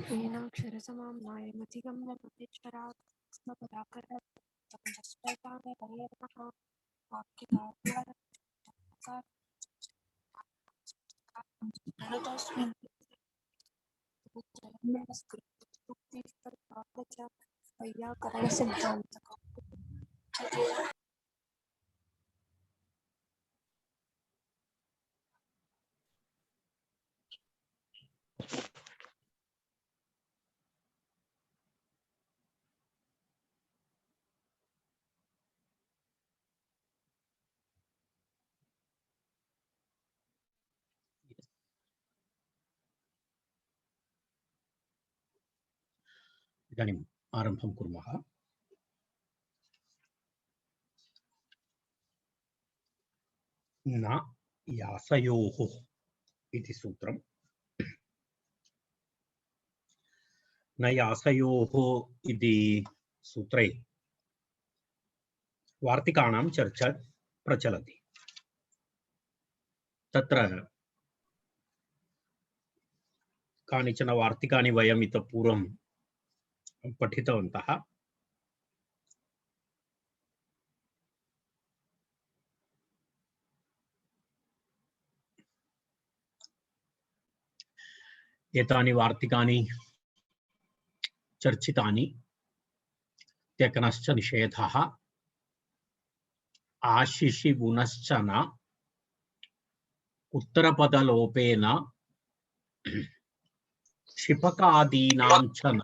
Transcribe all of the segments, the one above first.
येनाक्षरसमां नायमधिगम्यमतिच्छरात् स्मपदाकरपदश्चैतामपरेर्मः वाक्यकाव्यार्थकार्यतस्मिन् वैयाकरणसिद्धान्तकौमुदी इदानीम् आरम्भं कुर्मः। न यासयोः इति सूत्रम्। न यासयोः इति सूत्रे वार्तिकाणां चर्चा प्रचलति। तत्र कानिचन वार्तिकानि वयम् इतः पूर्वं पठितवन्तः। एतानि वार्तिकानि चर्चितानि त्यक्नश्च निषेधः आशिषिगुणश्च न उत्तरपदलोपेन क्षिपकादीनां च न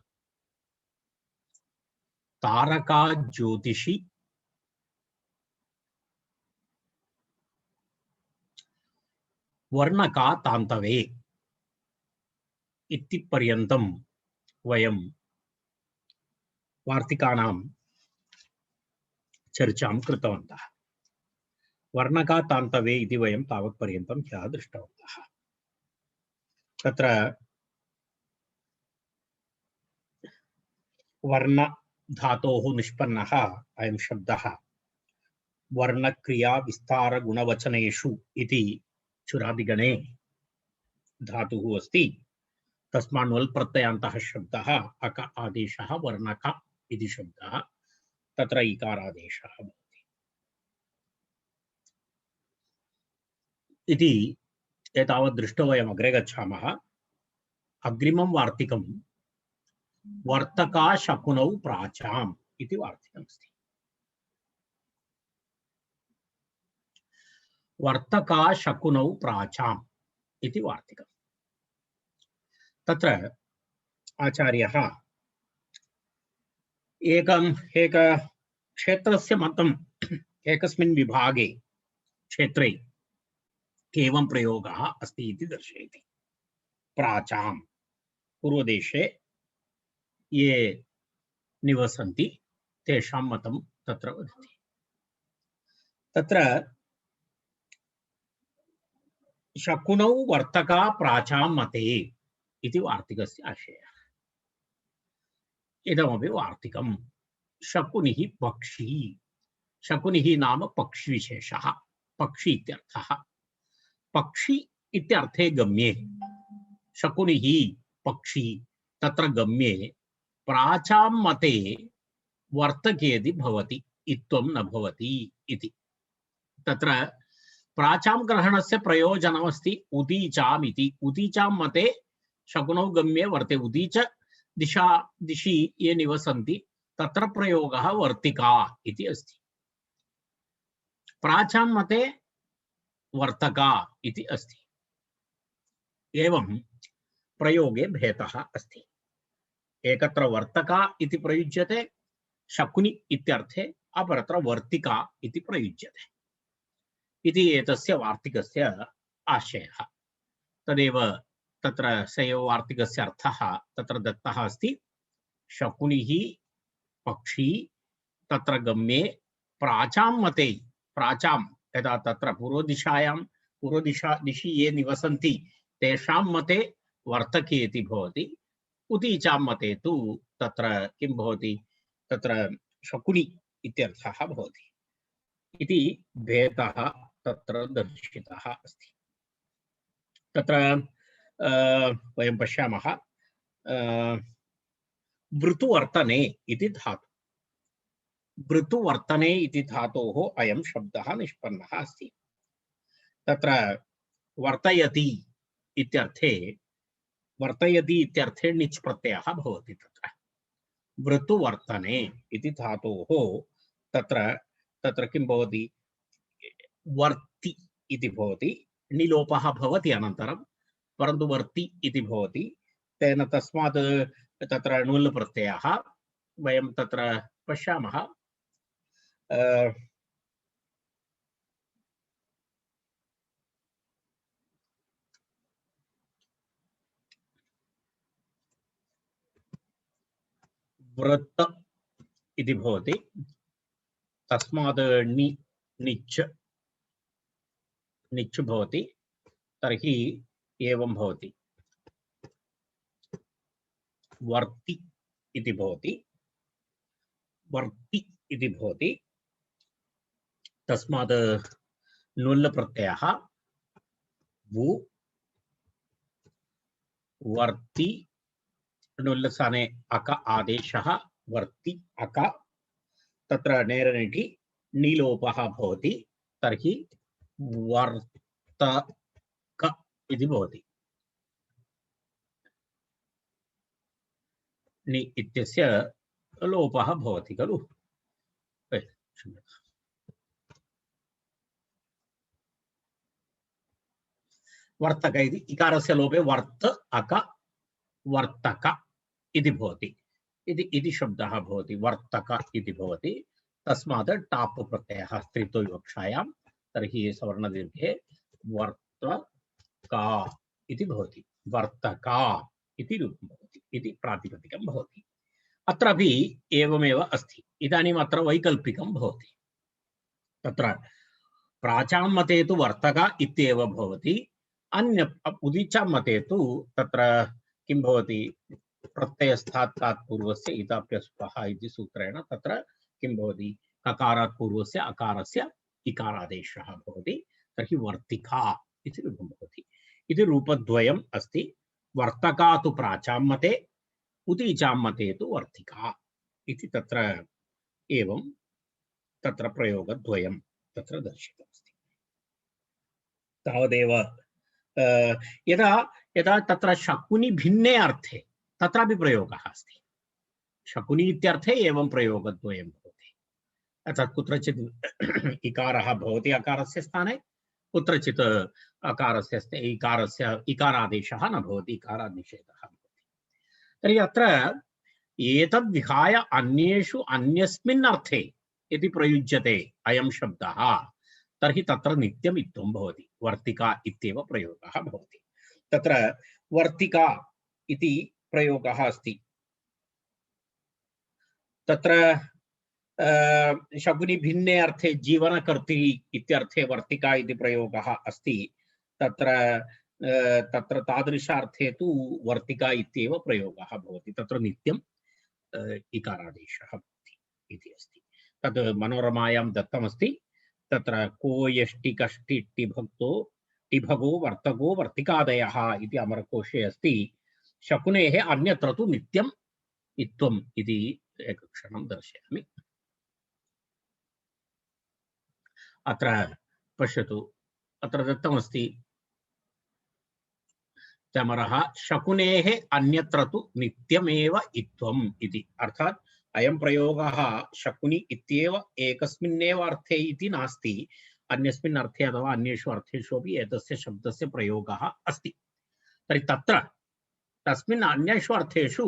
तारका ज्योतिषि वर्णका तान्तवे इति पर्यन्तं वयं वार्तिकाणां चर्चां कृतवन्तः। वर्णका तान्तवे इति वयं तावत्पर्यन्तं ह्यः दृष्टवन्तः। तत्र वर्ण धातोः निष्पन्नः अयं शब्दः वर्णक्रिया विस्तार गुणवचनेषु इति चुरादिगणे धातुः अस्ति। तस्मात् वल् प्रत्ययान्तः शब्दः अक आदेशः वर्णक इति शब्दः तत्र इकारादेशः भवति इति एतावत् दृष्ट्वा वयम् अग्रे गच्छामः। अग्रिमं वार्तिकं वर्तका शकुनौ प्राचाम् इति वार्तिकमस्ति। वर्तका शकुनौ प्राचाम् इति वार्तिकम्। तत्र आचार्यः एक क्षेत्रस्य मतम् एकस्मिन् विभागे क्षेत्रे एवं प्रयोगः अस्ति इति दर्शयति। प्राचाम् पूर्वदेशे ये निवसन्ति तेषां मतं तत्र वदति। तत्र शकुनौ वर्तका प्राचां मते इति वार्तिकस्य आशयः। इदमपि वार्तिकं। शकुनिः पक्षी। शकुनिः नाम पक्षिविशेषः। पक्षी इत्यर्थः। पक्षी इत्यर्थे गम्ये शकुनिः पक्षी तत्र गम्ये प्राचां मते वर्तकेदि भवति इत्थं न भवति इति। तत्र प्राचां ग्रहणस्य प्रयोजनमस्ति उदीचाम् इति। उदीचां मते शकुनौ गम्ये वर्ते। उदीच दिशि ये निवसन्ति तत्र प्रयोगः वर्तिका इति अस्ति। प्राचां मते वर्तका इति अस्ति। एवं प्रयोगे भेदः अस्ति। एकत्र वर्तका इति प्रयुज्यते शकुनि इत्यर्थे, अपरत्र वर्तिका इति प्रयुज्यते इति एतस्य वार्तिकस्य आशयः। तदेव तत्र सैव वार्तिकस्य अर्थः तत्र दत्तः अस्ति। शकुनिः पक्षी तत्र गम्ये प्राचां मते। प्राचां यदा तत्र पूर्वदिशि ये निवसन्ति तेषां मते वर्तके इति भवति। उदीचां मते तु तत्र किं भवति, तत्र शकुनि इत्यर्थः भवति इति भेदः तत्र दर्शितः अस्ति। तत्र वयं पश्यामः वृतुवर्तने इति धातु। वृतुवर्तने इति धातोः अयं शब्दः निष्पन्नः अस्ति। तत्र वर्तयति इत्यर्थे निच् प्रत्ययः भवति। तत्र वृतुवर्तने इति धातोः तत्र तत्र किं भवति, वर्ति इति भवति, निलोपः भवति अनन्तरं, परन्तु वर्ति इति भवति। तेन तस्मात् तत्र णुल् प्रत्ययः वयं तत्र पश्यामः। वृत्त इति भवति, तस्मात् निच् भवति, तर्हि एवं भवति। वर्ति इति भवति, वर्ति इति भवति, तस्मात् नुल् प्रत्ययः वु, वर्ति, नुल् स्थाने अक आदेशः, वर्ति अक, तत्र नेरनिटि नीलोपः भवति, तर्हि वर्तक इति भवति। नि इत्यस्य लोपः भवति खलु। वर्तक इति इकारस्य लोपे वर्त अक वर्तक इति भवति, इति शब्दः भवति। वर्तक इति भवति, तस्मात् टाप् प्रत्ययः स्त्रीतो विवक्षायां, तर्हि सवर्णदीर्घे वर्तका इति भवति। वर्तका इति रूपं भवति, इति प्रातिपदिकं भवति। अत्रापि एवमेव अस्ति। इदानीम् अत्र वैकल्पिकं भवति। तत्र प्राचां मते तु वर्तक इत्येव भवति, अन्य उदीचां मते तु तत्र किं भवति, प्रत्ययस्थात् तात् पूर्वस्य इताप्यस्पः इति सूत्रेण तत्र किं भवति, ककारात् पूर्वस्य अकारस्य इकारादेशः भवति, तर्हि वर्तिका इति रूपं भवति। इति रूपद्वयम् अस्ति। वर्तका तु प्राचां मते, उदीचां मते तु वर्तिका इति तत्र एवं तत्र प्रयोगद्वयं तत्र दर्शितमस्ति। तावदेव यदा यदा तत्र शकुनि भिन्ने अर्थे तत्रापि प्रयोगः अस्ति। शकुनि इत्यर्थे एवं प्रयोगद्वयं भवति। अर्थात् कुत्रचित् इकारः भवति अकारस्य स्थाने, कुत्रचित् अकारस्य इकारादेशः न भवति, इकारानिषेधः भवति। तर्हि अत्र एतद् विहाय अन्येषु अन्यस्मिन् अर्थे यदि प्रयुज्यते अयं शब्दः, तर्हि तत्र नित्यमित्वं भवति। वर्तिका इत्येव प्रयोगः भवति। तत्र वर्तिका इति प्रयोगः अस्ति। तत्र शकुनि भिन्ने अर्थे जीवनकर्त्री इत्यर्थे वर्तिका इति प्रयोगः अस्ति। तत्र तादृशार्थे तु वर्तिका इत्येव प्रयोगः भवति। तत्र नित्यं इकारादेशः भवति इति अस्ति। तद् मनोरमायां दत्तमस्ति। तत्र को यष्टि कष्टि टिभक्तो टिभगो वर्तको वर्तिकादयः इति अमरकोशे अस्ति। शकुनेः अन्यत्र तु नित्यम् इत्वम् इति एकक्षणं दर्शयामि। अत्र पश्यतु, अत्र दत्तमस्ति चमरः शकुनेः अन्यत्र तु नित्यमेव इत्वम् इति। अर्थात् अयं प्रयोगः शकुनि इत्येव एकस्मिन्नेव अर्थे इति नास्ति, अन्यस्मिन् अर्थे अथवा अन्येषु अर्थेषु अपि एतस्य शब्दस्य प्रयोगः अस्ति। तर्हि तत्र तस्मिन् अन्येषु अर्थेषु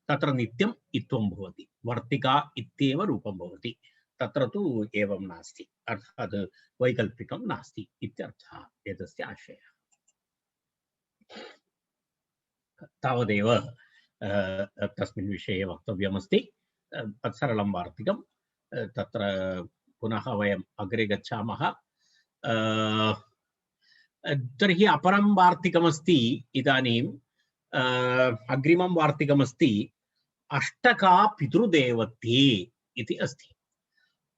तत्र नित्यम् इत्वं भवति, वर्तिका इत्येव रूपं भवति। तत्र तु एवं नास्ति, अर्थात् वैकल्पिकं नास्ति इत्यर्थः एतस्य आशयः। तावदेव तस्मिन् विषये वक्तव्यमस्ति। तत्सरलं वार्तिकं। तत्र पुनः वयम् अग्रे गच्छामः। तर्हि अपरं वार्तिकमस्ति इदानीम्। अग्रिमं वार्तिकमस्ति अष्टका पितृदेवत्ये इति अस्ति।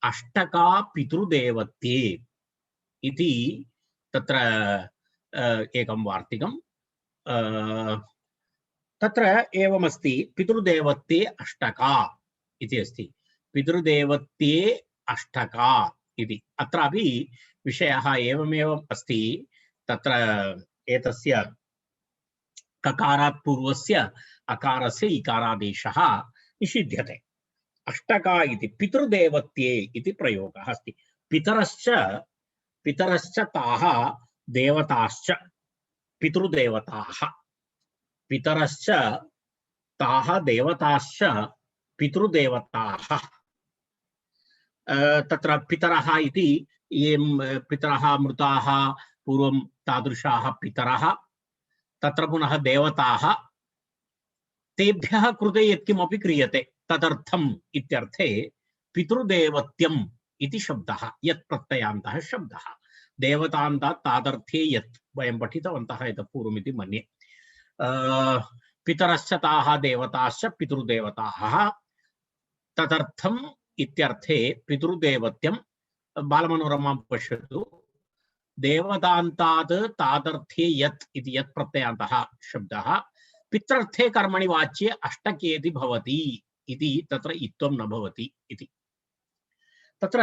अष्टका पितृदेवत्ये इति तत्र एकं वार्तिकं। तत्र एवमस्ति पितृदेवत्ये अष्टका इति अस्ति। पितृदेवत्ये अष्टका इति अत्रापि विषयः एवमेव अस्ति। तत्र एतस्य ककारात् पूर्वस्य अकारस्य इकारादेशः निषिध्यते। अष्टका इति पितृदेवत्ये इति प्रयोगः अस्ति। पितरश्च ताः देवताश्च पितृदेवताः। पितरश्च ताः देवताश्च पितृदेवताः। तत्र पितरः इति ये पितरः मृताः पूर्वं तादृशाः पितरः, तत्र पुनः देवताः, तेभ्यः कृते यत्किमपि क्रियते तदर्थम् इत्यर्थे पितृदेवत्यम् इति शब्दः, यत् प्रत्ययान्तः शब्दः। देवतान्तात् तादर्थे यत् वयं पठितवन्तः इतः पूर्वमिति मन्ये। पितरश्च ताः देवताश्च पितृदेवताः तदर्थम् इत्यर्थे पितृदेवत्यं। बालमनोरमां पश्यतु। देवतान्तात् तादर्थे यत् इति यत् प्रत्ययान्तः शब्दः पितृर्थे कर्मणि वाच्ये अष्टकेति भवति इति तत्र इत्थं न भवति इति। तत्र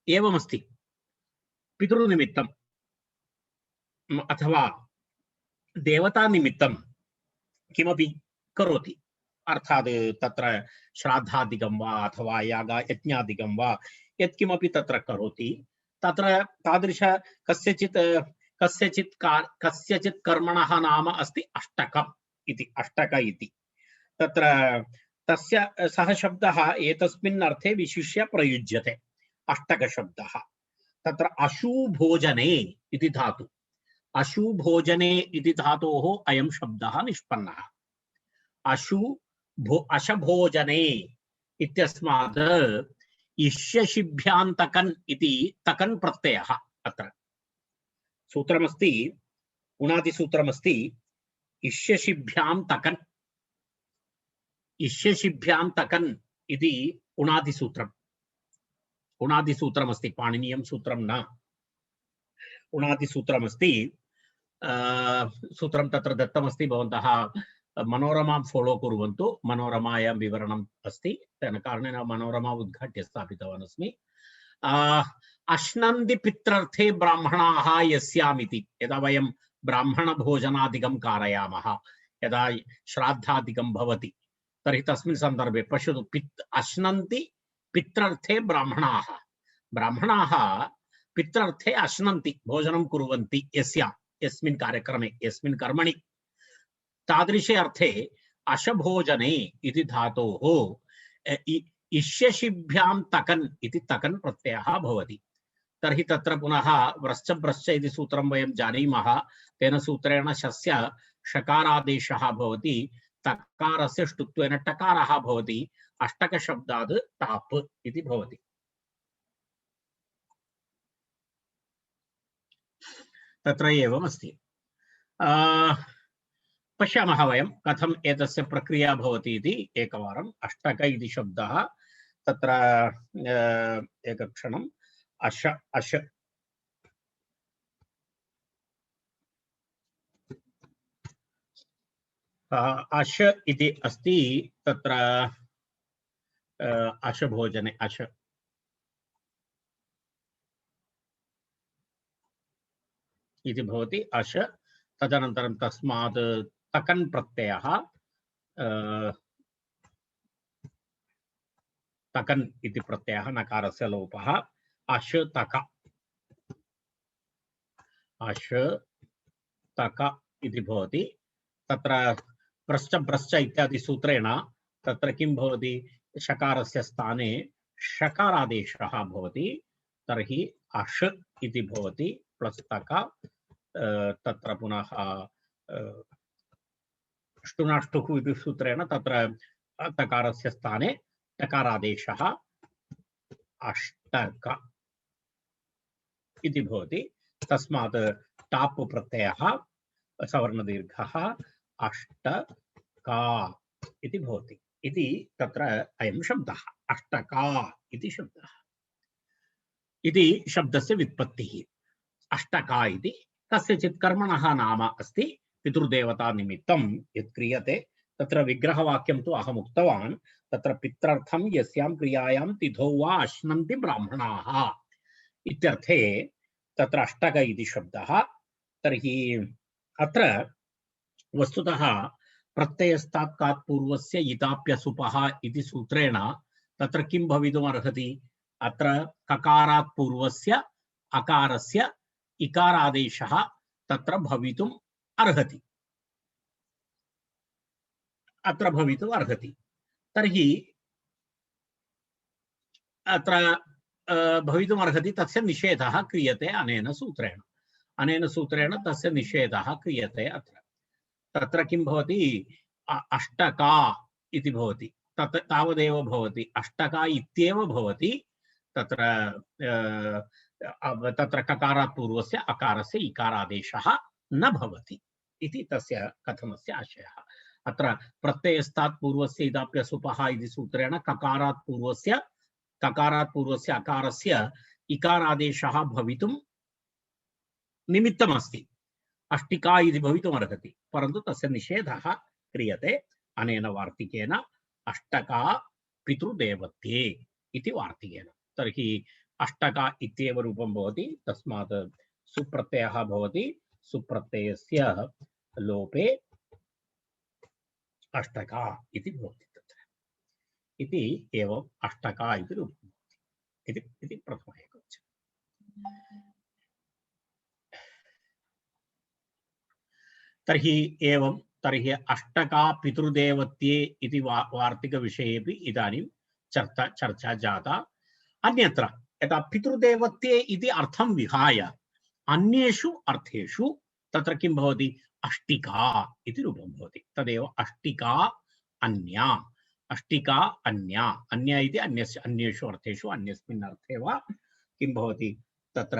एवमस्ति। पितृनिमित्तम् अथवा देवतानिमित्तं किमपि करोति, अर्थात् तत्र श्राद्धादिकं वा अथवा यागयज्ञादिकं वा यत्किमपि तत्र करोति, तत्र तादृश कस्यचित् कर्मणः नाम अस्ति अष्टकम् इति। अष्टक इति तत्र तस्य सः शब्दः एतस्मिन् अर्थे विशिष्य प्रयुज्यते। अष्टकशब्दः तत्र अशुभोजने इति धातु। अशुभोजने इति धातोः अयं शब्दः निष्पन्नः। अशभोजने इत्यस्मात् इष्यशिभ्यां तकन् इति तकन् प्रत्ययः अत्र सूत्रमस्ति। उणादिसूत्रमस्ति इष्यशिभ्यां तकन्। इष्यशिभ्यां तकन् इति उणादिसूत्रम्। उणादिसूत्रमस्ति, पाणिनीयं सूत्रं न। उणादिसूत्रमस्ति। सूत्रं तत्र दत्तमस्ति। भवन्तः मनोरमां फॉलो कुर्वन्तु। मनोरमायां विवरणम् अस्ति, तेन कारणेन मनोरमा उद्घाट्य स्थापितवान् अस्मि। अश्नन्ति पित्रर्थे ब्राह्मणाः यस्यामिति। यदा वयं ब्राह्मणभोजनादिकं कारयामः, यदा श्राद्धादिकं भवति, तर्हि तस्मिन् सन्दर्भे पश्यतु। अश्नन्ति पित्रर्थे ब्राह्मणाः। ब्राह्मणाः पित्रर्थे अश्नन्ति, भोजनं कुर्वन्ति यस्मिन् कार्यक्रमे, यस्मिन् कर्मणि। तादृशे अर्थे अशभोजने इति धातोः इष्यशिभ्यां तकन् इति तकन् प्रत्ययः भवति। तर्हि तत्र पुनः व्रश्च भ्रश्च इति सूत्रं वयं जानीमः। तेन सूत्रेण शस्य षकारादेशः भवति, तकारस्य ष्टुत्वेन टकारः भवति। अष्टकशब्दात् टाप् इति भवति। तत्र एवमस्ति। पश्यामः वयं कथम् एतस्य प्रक्रिया भवति इति एकवारम्। अष्टक इति शब्दः तत्र एकक्षणम्। अश इति अस्ति तत्र। अशभोजने अश इति भवति। अश तदनन्तरं तस्मात् तकन् प्रत्ययः। तकन् इति प्रत्ययः नकारस्य लोपः। अशतक इति भवति। तत्र प्रश्च भ्रश्च इत्यादि सूत्रेण तत्र किं भवति, षकारस्य स्थाने षकारादेशः भवति। तर्हि अश इति भवति प्लस् तक। तत्र पुनः ष्टुनाष्टुः इति सूत्रेण तत्र तकारस्य स्थाने टकारादेशः अष्टक इति भवति। तस्मात् टाप् प्रत्ययः सवर्णदीर्घः अष्टका इति भवति। इति तत्र अयं शब्दः अष्टका इति शब्दः। इति शब्दस्य व्युत्पत्तिः। अष्टका इति कस्यचित् कर्मणः नाम अस्ति। पितृदेवता निमित्तं यत् क्रियते तत्र विग्रहवाक्यं तु अहम् उक्तवान् तत्र पित्रर्थं यस्यां क्रियायां तिथौ वा अश्नन्ति ब्राह्मणाः इत्यर्थे तत्र अष्टक इति शब्दः। तर्हि अत्र वस्तुतः प्रत्ययस्तात् कात् पूर्वस्य इताप्यसुपः इति सूत्रेण तत्र किं भवितुमर्हति? अत्र ककारात् पूर्वस्य अकारस्य इकारादेशः तत्र भवितुम् अर्हति, अत्र भवितुम् अर्हति। तर्हि अत्र भवितुम् अर्हति, तस्य निषेधः क्रियते अनेन सूत्रेण। अनेन सूत्रेण तस्य निषेधः क्रियते। अत्र तत्र किं भवति? अष्टका इति भवति, तत् तावदेव भवति, अष्टका इत्येव भवति। तत्र तत्र ककारात् पूर्वस्य अकारस्य इकारादेशः न भवति इति तस्य कथनस्य आशयः। अत्र प्रत्ययस्तात् पूर्वस्य इदाप्यसुपः इति सूत्रेण ककारात् पूर्वस्य अकारस्य इकारादेशः भवितुं निमित्तमस्ति, अष्टिका इति भवितुमर्हति, परन्तु तस्य निषेधः क्रियते अनेन वार्तिकेन अष्टका पितृदेवत्ये इति वार्तिकेन। तर्हि अष्टका इत्येव रूपं भवति, तस्मात् सुप्रत्ययः भवति, सुप्रत्ययस्य लोपे अष्टका इति भवति तत्र इति एवम् अष्टका इति रूपं भवति इति प्रथमः एकवचनम्। तर्हि अष्टका पितृदेवत्ये इति वार्तिकविषयेपि इदानीं चर्चा जाता। अन्यत्र यथा पितृदेवत्ये इति अर्थं विहाय अन्येषु अर्थेषु तत्र किं भवति? अष्टिका इति रूपं भवति। तदेव अष्टिका अन्या, अष्टिका अन्या, अन्या इति अन्येषु अर्थेषु अन्यस्मिन् अर्थे वा किं भवति? तत्र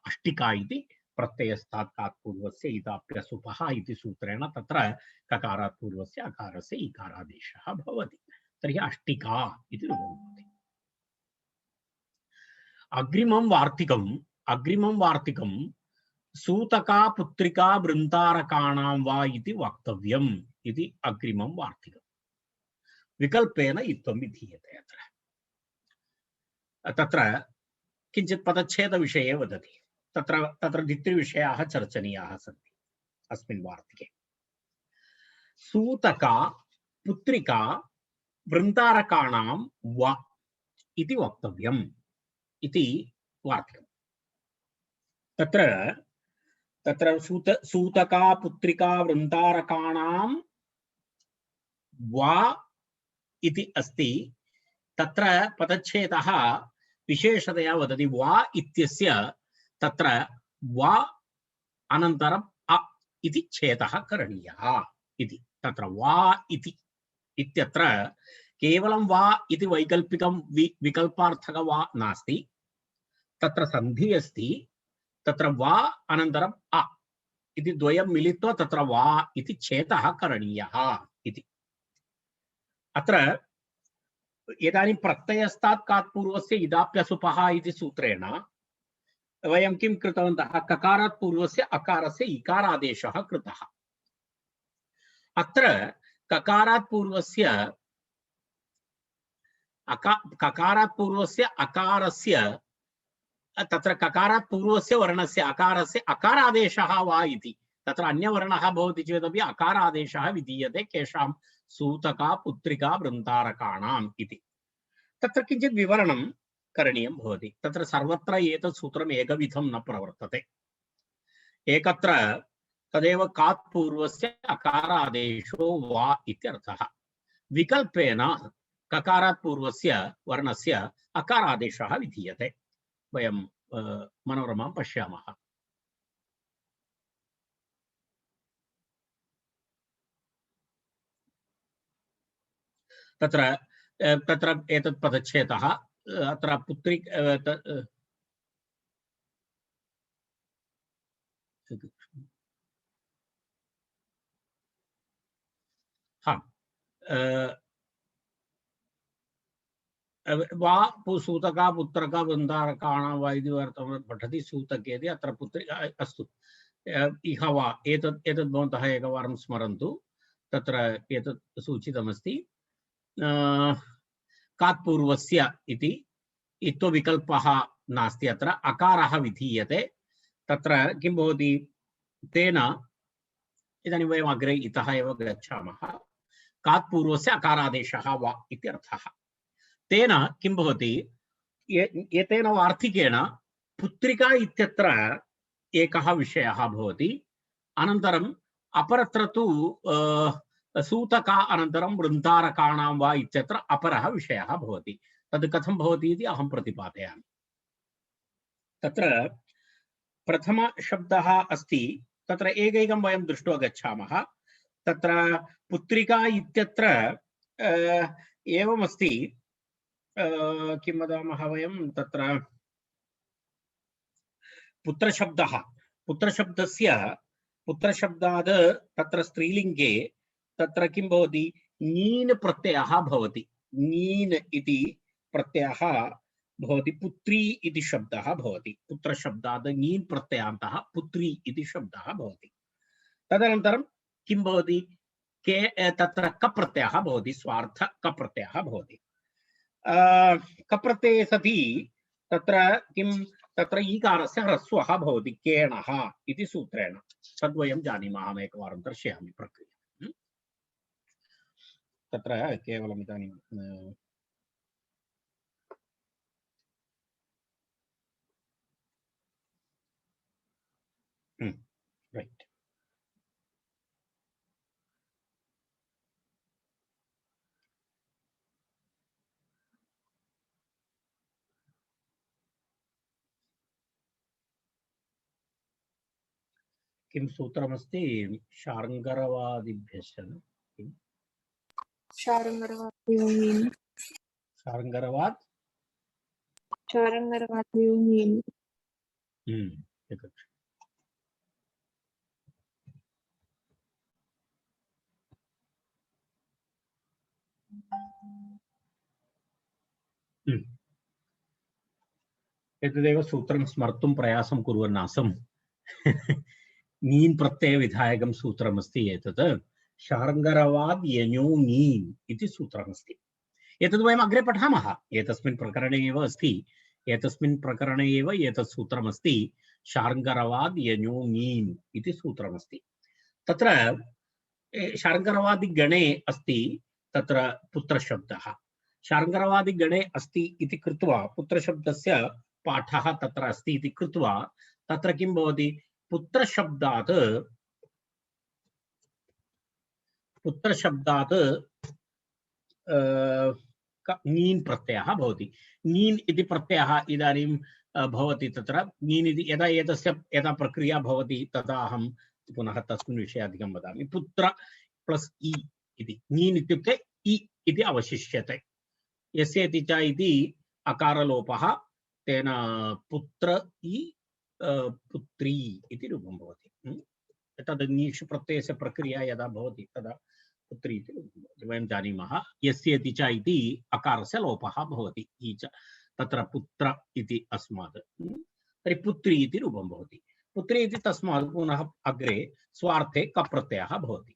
अष्टिका इति प्रत्ययस्तात् कात् पूर्वस्य इदाप्यसुपः इति सूत्रेण तत्र ककारात् पूर्वस्य अकारस्य इकारादेशः भवति। तर्हि अष्टिका इति रूपं भवति। अग्रिमं वार्तिकं सूतका पुत्रिका वृन्तारकाणां वा इति वक्तव्यम् इति अग्रिमं वार्तिकं विकल्पेन इत्थं विधीयते। तत्र किञ्चित् पदच्छेदविषये वदति। तत्र द्वित्रिविषयाः चर्चनीयाः सन्ति अस्मिन् वार्तिके। सूतका पुत्रिका वृन्तारकाणां वा इति वक्तव्यम् इति वार्तिकम्। तत्र सूतका पुत्रिका वृन्तारकाणां वा इति अस्ति। तत्र पदच्छेदः विशेषतया वदति वा इत्यस्य तत्र वा अनन्तरम् अ इति छेदः करणीयः इति। तत्र वा इति इत्यत्र केवलं वा इति वैकल्पिकं विकल्पार्थक वा नास्ति, तत्र सन्धि अस्ति। तत्र वा अनन्तरम् अ इति द्वयं मिलित्वा तत्र वा इति छेदः करणीयः इति। अत्र इदानीं प्रत्ययस्तात् कात् पूर्वस्य इदाप्यसुपः इति सूत्रेण वयं किं कृतवन्तः? ककारात् पूर्वस्य अकारस्य इकारादेशः कृतः। अत्र ककारात् पूर्वस्य अकारस्य तत्र ककारात् पूर्वस्य वर्णस्य अकारस्य अकारादेशः वा इति। तत्र अन्यवर्णः भवति चेदपि अकारादेशः विधीयते केषां? सूतका पुत्रिका वृन्तारकाणाम् इति। तत्र किञ्चित् विवरणं करणीयं भवति। तत्र सर्वत्र एतत् सूत्रम् एकविधं न प्रवर्तते। एकत्र तदेव कात् पूर्वस्य अकारादेशो वा इत्यर्थः। विकल्पेन ककारात् पूर्वस्य वर्णस्य अकारादेशः विधीयते। वयं मनोरमां पश्यामः। तत्र एतत् पदच्छेदः अत्र पुत्री वा सूतका पुत्रका वृन्तारकाणां वा इति पठति सूतकेति अत्र पुत्री अस्तु। इह वा एतद् भवन्तः एकवारं स्मरन्तु। तत्र एतत् सूचितमस्ति कात्पूर्वस्य इति इत्थविकल्पः नास्ति अत्र अकारः विधीयते तत्र किं भवति तेन इदानीं वयम् अग्रे इतः एव गच्छामः कात्पूर्वस्य अकारादेशः वा इति अर्थः तेन किं भवति एतेन वार्तिकेन पुत्रिका इत्यत्र एकः विषयः भवति अनन्तरम् अपरत्र तु सूतका अनन्तरं वृन्तारकाणां वा इत्यत्र अपरः विषयः भवति तद् कथं भवति इति अहं प्रतिपादयामि तत्र प्रथमशब्दः अस्ति तत्र एकैकं वयं दृष्ट्वा गच्छामः तत्र पुत्रिका इत्यत्र एवमस्ति किं वदामः वयं तत्र पुत्रशब्दः पुत्रशब्दात् तत्र स्त्रीलिङ्गे तत्र किं भवति नीन् प्रत्ययः भवति नीन् इति प्रत्ययः भवति पुत्री इति शब्दः भवति पुत्रशब्दात् नीन् प्रत्ययान्तः पुत्री इति शब्दः भवति तदनन्तरं किं भवति के तत्र कप्रत्ययः भवति स्वार्थ कप्रत्ययः भवति कप्रत्यये सति तत्र किं तत्र ईकारस्य ह्रस्वः भवति केणः इति सूत्रेण तद्वयं जानीमः अहम् एकवारं दर्शयामि प्रक्रिया तत्र केवलम् इदानीं रैट् किं सूत्रमस्ति शार्ङ्गरवादिभ्यश्च शार्ङ्गरवाद् एतदेव सूत्रं स्मर्तुं प्रयासं कुर्वन् आसम् नीन् प्रत्ययविधायकं सूत्रमस्ति एतत् शार्ङ्गरवाद् यञो नीन् इति सूत्रमस्ति एतद् वयम् अग्रे पठामः एतस्मिन् प्रकरणे एव अस्ति एतस्मिन् प्रकरणे एव एतत् सूत्रमस्ति शार्ङ्गरवाद् यञो नीन् इति सूत्रमस्ति तत्र शार्ङ्गरवादिगणे अस्ति तत्र पुत्रशब्दः शार्ङ्गरवादिगणे अस्ति इति कृत्वा पुत्रशब्दस्य पाठः तत्र अस्ति इति कृत्वा तत्र किं भवति पुत्रशब्दात् नीन् प्रत्ययः भवति नीन् इति प्रत्ययः इदानीं भवति तत्र नीन् इति यदा एतस्य यदा प्रक्रिया भवति तदा अहं पुनः तस्मिन् विषये अधिकं वदामि पुत्र प्लस् इ इति नीन् इत्युक्ते इ इति अवशिष्यते यस्य इति च इति अकारलोपः तेन पुत्र इ पुत्री इति रूपं भवति तद् नीष् प्रत्ययस्य प्रक्रिया यदा भवति तदा पुत्री इति रूपं भवति वयं जानीमः यस्य इति च इति अकारस्य लोपः भवति इ च तत्र पुत्र इति अस्मात् तर्हि पुत्री इति रूपं भवति पुत्री इति तस्मात् पुनः अग्रे स्वार्थे कप्रत्ययः भवति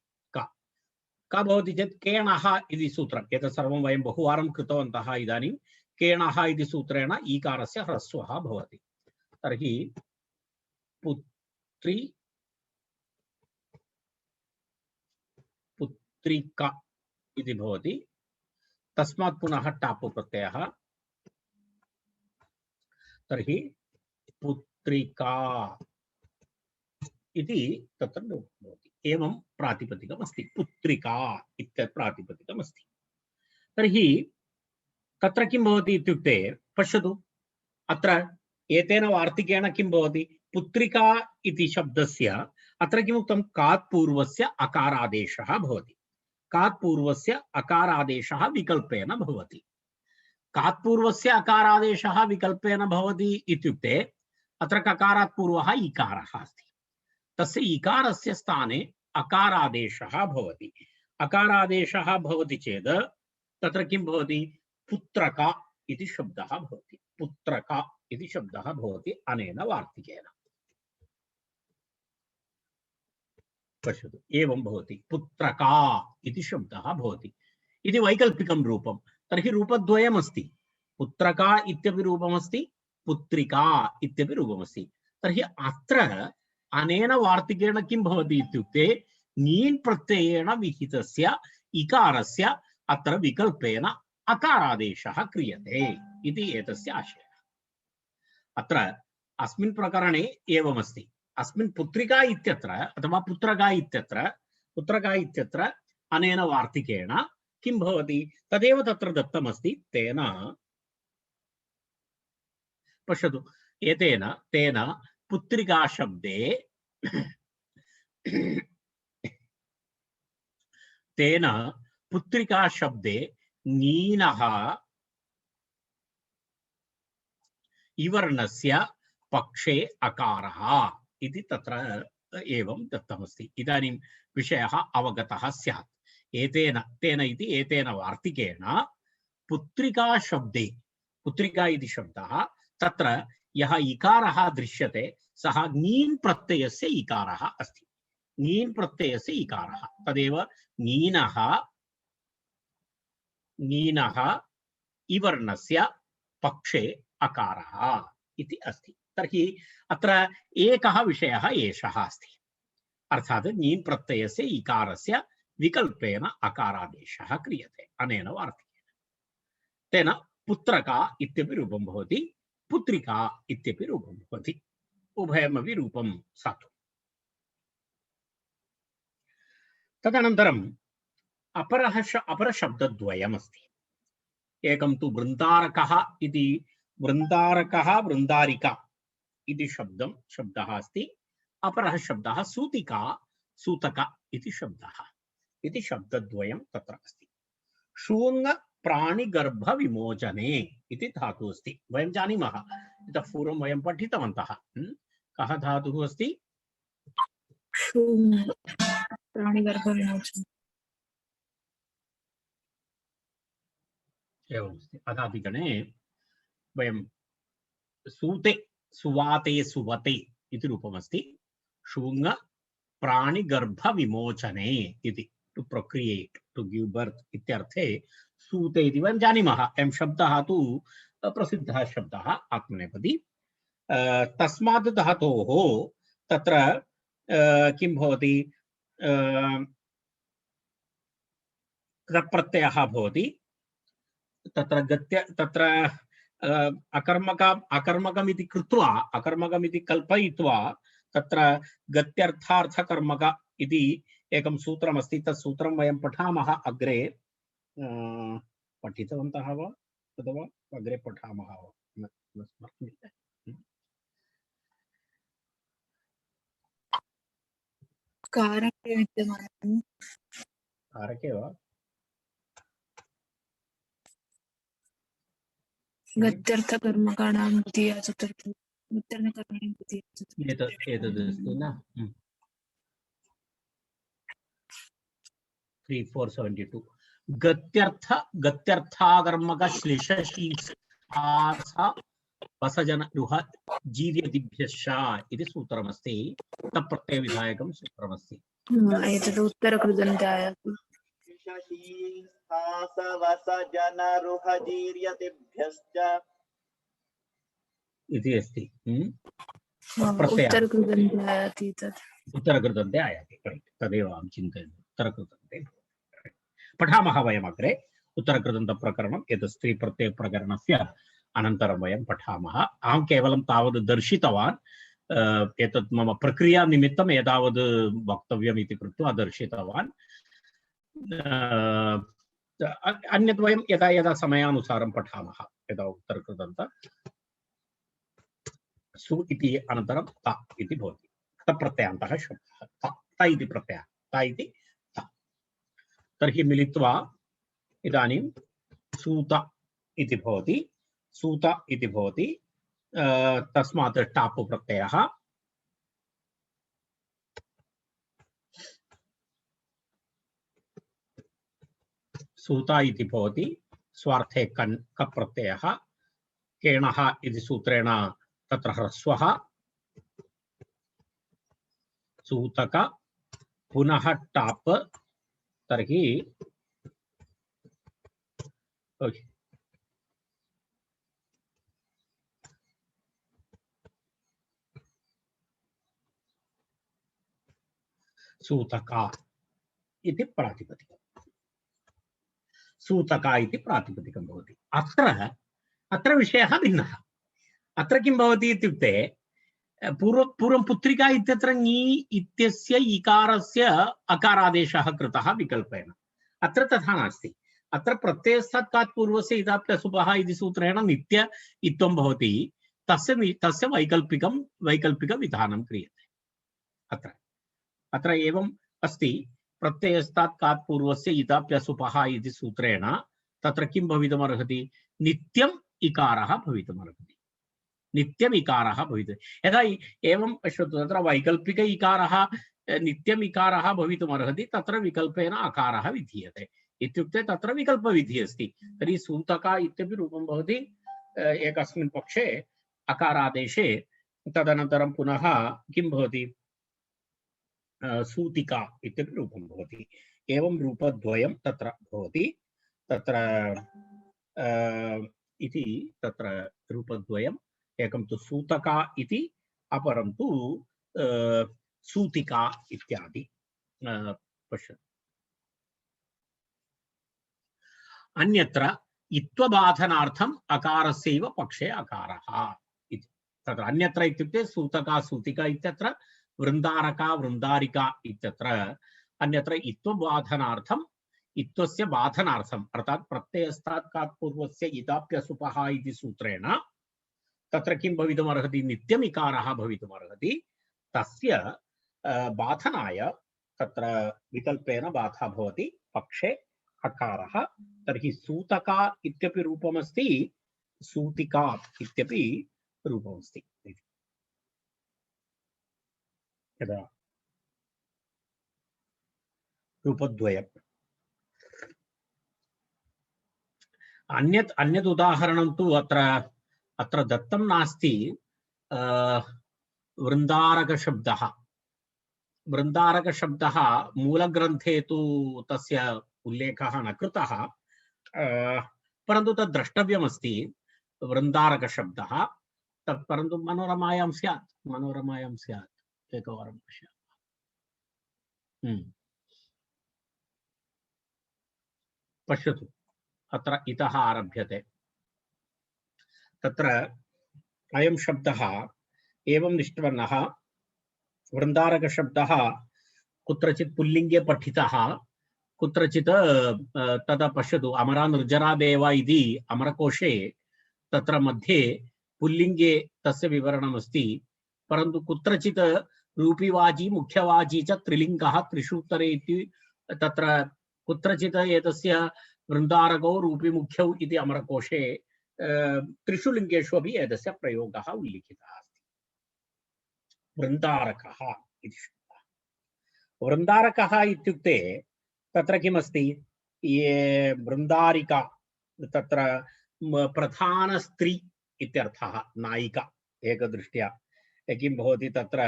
का भवति चेत् केणः इति सूत्रम् एतत् सर्वं वयं बहुवारं कृतवन्तः इदानीं केणः इति सूत्रेण ईकारस्य ह्रस्वः भवति तर्हि पुत्रिका इति भवति तस्मात् पुनः टापु प्रत्ययः तर्हि पुत्रिका इति तत्र भवति एवं प्रातिपदिकमस्ति पुत्रिका इत्यत्र प्रातिपदिकमस्ति तर्हि तत्र किं भवति इत्युक्ते पश्यतु अत्र एतेन वार्तिकेन किं भवति पुत्रिका इति शब्दस्य अत्र किमुक्तं कात्पूर्वस्य अकारादेशः भवति कात्पूर्वस्य अकारादेशः विकल्पेन भवति कात्पूर्वस्य अकारादेशः विकल्पेन भवति इत्युक्ते अत्र ककारात् पूर्वः इकारः अस्ति तस्य इकारस्य स्थाने अकारादेशः भवति अकारादेशः भवति चेत् तत्र किं भवति पुत्रका इति शब्दः भवति पुत्रका इति शब्दः भवति अनेन वार्तिकेन पश्यतु एवं भवति पुत्रका इति शब्दः भवति इति वैकल्पिकं रूपं तर्हि रूपद्वयमस्ति पुत्रका इत्यपि रूपमस्ति पुत्रिका इत्यपि रूपमस्ति तर्हि अत्र अनेन वार्तिकेन किं भवति इत्युक्ते नीन् प्रत्ययेन विहितस्य इकारस्य अत्र विकल्पेन अकारादेशः क्रियते इति एतस्य आशयः अत्र अस्मिन् प्रकरणे एवमस्ति अस्मिन् पुत्रिका इत्यत्र अथवा पुत्रका इत्यत्र अनेन वार्तिकेन किं भवति तदेव तत्र दत्तमस्ति तेन पश्यतु एतेन तेन पुत्रिका शब्दे तेन पुत्रिका शब्दे नीनः इवर्णस्य पक्षे अकारः इति तत्र एवं दत्तमस्ति इदानीं विषयः अवगतः स्यात् एतेन तेन इति एतेन वार्तिकेन पुत्रिका शब्दे पुत्रिका इति शब्दः तत्र यः इकारः दृश्यते सः नीन् प्रत्ययस्य इकारः अस्ति नीन् प्रत्ययस्य इकारः तदेव नीनः इवर्णस्य पक्षे अकारः इति अस्ति तर्हि अत्र एकः विषयः एषः अस्ति अर्थात् नीन् प्रत्ययस्य इकारस्य विकल्पेन अकारादेशः क्रियते अनेन वार्तिकेन तेन पुत्रका इत्यपि रूपं भवति पुत्रिका इत्यपि रूपं भवति उभयमपि रूपं साधु तदनन्तरम् अपरशब्दद्वयमस्ति एकं तु वृन्दारकः इति वृन्दारकः वृन्दारिका इति शब्दः अस्ति अपरः शब्दः सूतिका सूतक इति शब्दद्वयं तत्र अस्ति शून्ग प्राणिगर्भ विमोचने इति धातुः अस्ति वयं जानीमः इतः पूर्वं वयं पठितवन्तः कः धातुः अस्ति शून्ग प्राणिगर्भ विमोचने एवमस्ति अदादिगणे वयं सूते सुवाते सुवते इति रूपमस्ति शून्ग प्राणिगर्भ विमोचने इति to procreate to give birth इत्यर्थे सूते इति वयं जानीमः अयं शब्दः तु प्रसिद्धः शब्दः आत्मनेपदी तस्मात् धातोः तत्र किं भवति प्रत्ययः भवति तत्र गत्य तत्र अकर्मकमिति कृत्वा अकर्मकमिति कल्पयित्वा तत्र गत्यर्थार्थकर्मक इति एकं सूत्रमस्ति तत् सूत्रं वयं पठामः अग्रे पठितवन्तः वा अथवा अग्रे पठामः वा न स्मरामि कारके विद्यमानं कारके वा गत्यर्थकर्मकाणां द्वितीया चतुर्थी गत्यर्थकर्मणां द्वितीया चतुर्थी एतदस्ति न 3472 गत्यर्थाकर्मक श्लिषशीर्षार्थ वसजन रुह जीर्यदिभ्यश्च इति सूत्रमस्ति तत्प्रत्ययविधायकं सूत्रमस्ति एतद् उत्तरकृदन्तायाति इति अस्ति उत्तरकृदन्तायाति तत् उत्तरकृदन्ते आयाति तदेव अहं चिन्तयामि उत्तरकृदन्ते पठामः वयम् अग्रे उत्तरकृदन्तप्रकरणम् एतत् स्त्रीप्रत्ययप्रकरणस्य अनन्तरं वयं पठामः अहं केवलं तावद् दर्शितवान् एतत् मम प्रक्रिया निमित्तम् एतावद् वक्तव्यम् इति कृत्वा दर्शितवान् अन्यत् वयं यदा यदा समयानुसारं पठामः यदा उत्तरकृदन्त सु इति अनन्तरं त इति भवति तप्रत्ययान्तः शब्दः त इति प्रत्ययः त इति त तर्हि मिलित्वा इदानीं सूत इति भवति सूत इति भवति तस्मात् टाप् प्रत्ययः सूता इति भवति स्वार्थे कन् कप्रत्ययः केणः इति सूत्रेण तत्र ह्रस्वः सूतक पुनः टाप् तर्हि ओके सूतका इति प्रातिपदिकम् सूतका इति प्रातिपदिकं भवति अत्र विषयः भिन्नः अत्र किं भवति इत्युक्ते पूर्वं पुत्रिका इत्यत्र ङी इत्यस्य इकारस्य अकारादेशः कृतः विकल्पेन अत्र तथा नास्ति अत्र प्रत्ययस्थात् पूर्वस्य इदाप्यसुपः इति सूत्रेण नित्य इत्थं भवति तस्य वैकल्पिकविधानं क्रियते अत्र एवम् अस्ति प्रत्ययस्थात् कात् पूर्वस्य इदाप्यसुपः इति सूत्रेण तत्र किं भवितुमर्हति नित्यम् इकारः भवितुमर्हति नित्यम् इकारः भवितुम् यदा एवं पश्यतु तत्र वैकल्पिक इकारः नित्यम् इकारः भवितुमर्हति तत्र विकल्पेन अकारः विधीयते इत्युक्ते तत्र विकल्पविधिः अस्ति तर्हि सूतका इत्यपि रूपं भवति एकस्मिन् पक्षे अकारादेशे तदनन्तरं पुनः किं भवति सूतिका इत्यपि रूपं भवति एवं रूपद्वयं तत्र भवति तत्र इति तत्र रूपद्वयम् एकं तु सूतका इति अपरं तु सूतिका इत्यादि पश्यतु अन्यत्र इत्वबाधनार्थम् अकारस्यैव पक्षे अकारः इति तत्र अन्यत्र इत्युक्ते सूतका सूतिका इत्यत्र वृन्दारका वृन्दारिका इत्यत्र अन्यत्र इत्वबाधनार्थम् इत्वस्य बाधनार्थम् अर्थात् प्रत्ययस्थात् कात् पूर्वस्य इदाप्यसुपः इति सूत्रेण तत्र किं भवितुमर्हति नित्यम् इकारः भवितुमर्हति तस्य बाधनाय तत्र विकल्पेन बाधा भवति पक्षे अकारः तर्हि सूतका इत्यपि रूपमस्ति सूतिका इत्यपि रूपमस्ति यदा रूपद्वयम् अन्यत् उदाहरणं तु अत्र दत्तं नास्ति वृन्दारकशब्दः मूलग्रन्थे तु तस्य उल्लेखः न कृतः परन्तु तद् द्रष्टव्यमस्ति वृन्दारकशब्दः तत् परन्तु मनोरमायां स्यात् एकवारं पश्यतु अत्र इतः आरभ्यते तत्र अयं शब्दः एवं निष्पन्नः वृन्दारकशब्दः कुत्रचित् पुल्लिङ्गे पठितः कुत्रचित् तदा पश्यतु अमरा निर्जरा देवा इति अमरकोशे तत्र मध्ये पुल्लिङ्गे तस्य विवरणमस्ति परन्तु कुत्रचित् रूपिवाजी मुख्यवाजी च त्रिलिङ्गः त्रिषूत्तरे इति तत्र कुत्रचित् एतस्य वृन्दारकौ रूपिमुख्यौ इति अमरकोशे त्रिषु लिङ्गेषु अपि एतस्य प्रयोगः उल्लिखितः अस्ति वृन्दारकः इति शब्दः वृन्दारकः इत्युक्ते तत्र किमस्ति ये वृन्दारिका तत्र प्रधानस्त्री इत्यर्थः नायिका एकदृष्ट्या किं भवति तत्र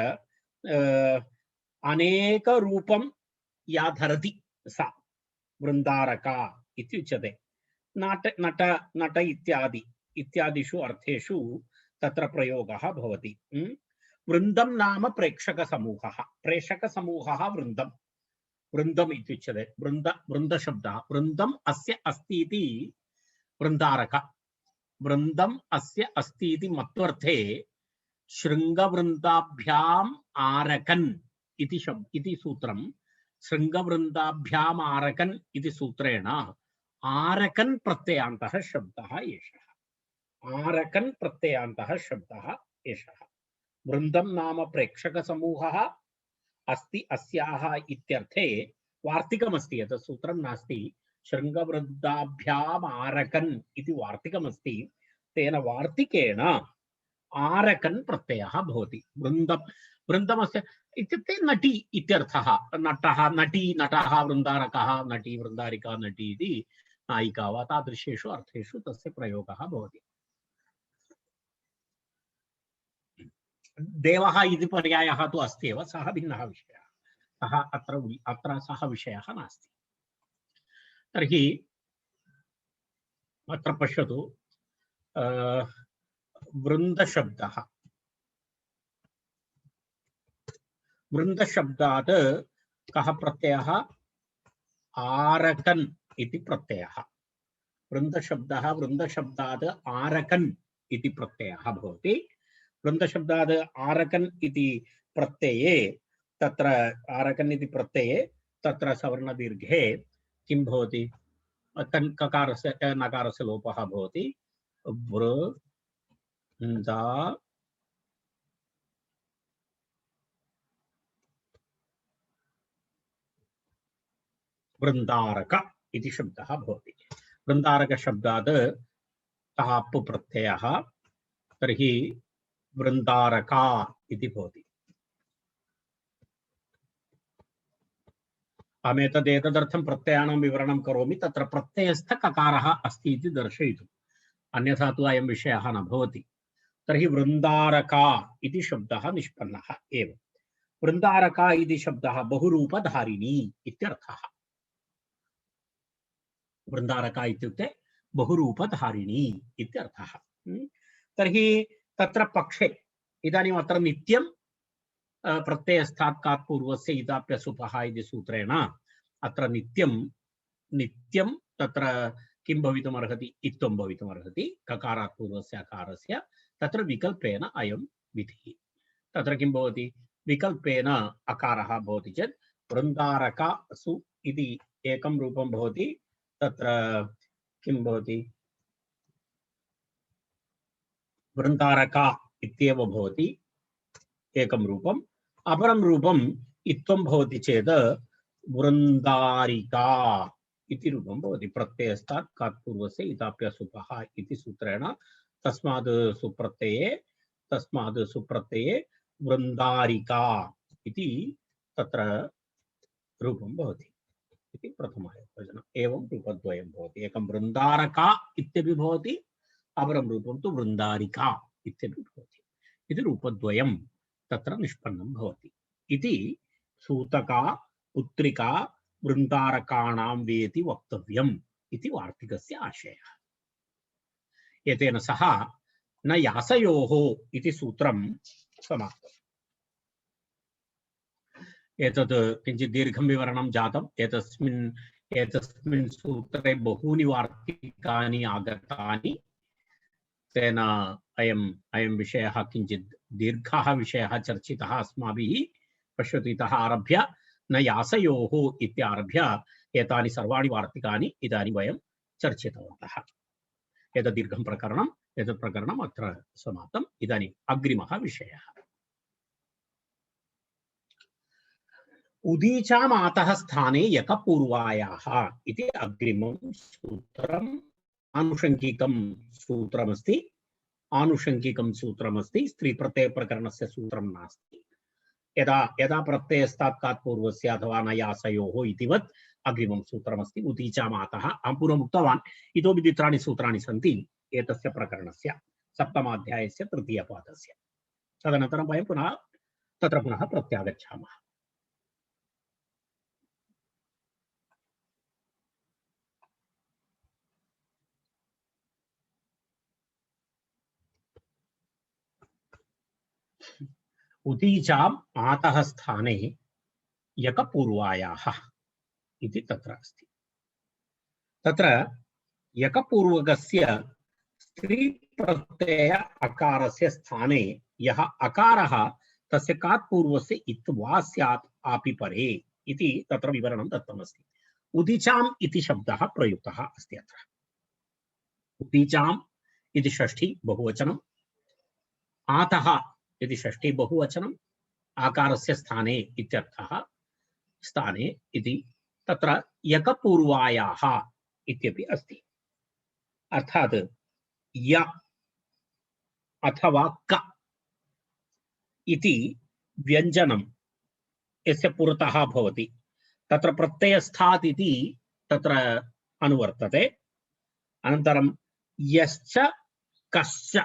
अनेकरूपं या धरति सा वृन्दारका इत्युच्यते नट इत्यादिषु अर्थेषु तत्र प्रयोगः भवति वृन्दं नाम प्रेक्षकसमूहः वृन्दम् इत्युच्यते वृन्दशब्दः वृन्दम् अस्य अस्ति इति वृन्दारक वृन्दम् अस्य अस्ति इति मत्वर्थे शृङ्गवृन्दाभ्याम् आरकन् इति सूत्रं शृङ्गवृन्दाभ्याम् आरकन् इति सूत्रेण आरकन् प्रत्ययान्तः शब्दः एषः आरकन् प्रत्ययान्तः शब्दः एषः वृन्दं नाम प्रेक्षकसमूहः अस्ति अस्याः इत्यर्थे वार्तिकमस्ति एतत् सूत्रं नास्ति शृङ्गवृन्दाभ्याम् आरकन् इति वार्तिकमस्ति तेन वार्तिकेन आरकन् प्रत्ययः भवति वृन्दमस्य इत्युक्ते नटी इत्यर्थः नटः नटी नटः वृन्दारकः नटी वृन्दारिका नटी इति नायिका वा तादृशेषु अर्थेषु तस्य प्रयोगः भवति देवः इति पर्यायः तु अस्ति एव सः भिन्नः विषयः अतः अत्र सः विषयः नास्ति। तर्हि अत्र पश्यतु वृन्दशब्दः, वृन्दशब्दात् कः प्रत्ययः? आरकन् इति प्रत्ययः। वृन्दशब्दः वृन्दशब्दात् आरकन् इति प्रत्ययः भवति। वृन्दशब्दात् आरकन् इति प्रत्यये तत्र आरकन् इति प्रत्यये तत्र सवर्णदीर्घे किं भवति? ककारस्य नकारस्य लोपः भवति। वृन्दारक इति शब्दः भवति। वृन्दारक शब्दात् ताप् प्रत्ययः, तर्हि वृन्दारका इति भवति। अहमेतदर्थं प्रत्ययानां विवरणं करोमि, तत्र प्रत्ययस्थ ककारः अस्ति इति दर्शयितुम्, अन्यथा तु अयं विषयः न भवति। तर्हि वृन्दारका इति शब्दः निष्पन्नः एव। वृन्दारका इति शब्दः बहुरूपधारिणी इत्यर्थः। वृन्दारका इत्युक्ते बहुरूपधारिणी इत्यर्थः। तर्हि तत्र पक्षे इदानीम् अत्र नित्यं प्रत्ययस्थात् कात् पूर्वस्य इदाप्यसुपः इति सूत्रेण अत्र नित्यं तत्र किं भवितुमर्हति? इत्थं भवितुमर्हति। ककारात् पूर्वस्य अकारस्य तत्र विकल्पेन अयं विधिः। तत्र किं भवति? विकल्पेन अकारः भवति चेत् वृन्दारकासु इति एकं रूपं भवति। तत्र किं भवति? वृन्दारका इत्येव भवति एकं रूपम्। अपरं रूपम् इत्थं भवति चेत् वृन्दारिका इति रूपं भवति। प्रत्ययस्तात् कात् पूर्वस्य इदाप्यसुपः इति सूत्रेण तस्मात् सुप्रत्यये वृन्दारिका इति तत्र रूपं भवति इति प्रथमः योजनम्। एवं रूपद्वयं भवति। एकं वृन्दारका इत्यपि भवति, अपरं रूपं तु वृन्दारिका इत्यपि भवति। इति रूपद्वयं तत्र निष्पन्नं भवति इति सूतका पुत्रिका वृन्दारकाणां वेति वक्तव्यम् इति वार्तिकस्य आशयः। एतेन सह न यासयोः इति सूत्रं समाप्तम्। एतत् किञ्चित् दीर्घं विवरणं जातम्। एतस्मिन् सूत्रे बहूनि वार्तिकानि आगतानि। तेन अयं विषयः किञ्चित् दीर्घः विषयः चर्चितः अस्माभिः। पश्यतु, इतः आरभ्य न यासयोः इत्यारभ्य एतानि सर्वाणि वार्तिकानि इदानीं वयं चर्चितवन्तः। एतत् दीर्घं प्रकरणम्। एतत् प्रकरणम् अत्र समाप्तम्। इदानीम् अग्रिमः विषयः। उदीचामातः स्थाने यकपूर्वायाः इति अग्रिमं सूत्रम् आनुषङ्गिकं सूत्रमस्ति। स्त्रीप्रत्ययप्रकरणस्य सूत्रं नास्ति। यदा प्रत्ययस्तात् कात् पूर्वस्य अथवा न यासयोः इतिवत् अग्रिमं सूत्रमस्ति उदीचामातः। अहं पूर्वम् उक्तवान् इतोपि द्वित्राणि सूत्राणि सन्ति एतस्य प्रकरणस्य, सप्तमाध्यायस्य तृतीयपादस्य। तदनन्तरं वयं पुनः प्रत्यागच्छामः। उदीचाम् आतः स्थाने यकपूर्वायाः इति तत्र अस्ति। तत्र यकपूर्वकस्य स्त्रीप्रत्यय अकारस्य स्थाने यः अकारः तस्य कात् पूर्वस्य इत् वा स्यात् आपि परे इति तत्र विवरणं दत्तमस्ति। उदीचाम् इति शब्दः प्रयुक्तः अस्ति अत्र। उदीचाम् इति षष्ठी बहुवचनम्, आतः इति षष्ठी बहुवचनम्, आकारस्य स्थाने इत्यर्थः। स्थाने इति तत्र यकपूर्वायाः इत्यपि अस्ति। अर्थात् य अथवा क इति व्यञ्जनं यस्य पुरतः भवति तत्र प्रत्ययस्थात् इति तत्र अनुवर्तते। अनन्तरं यश्च कश्च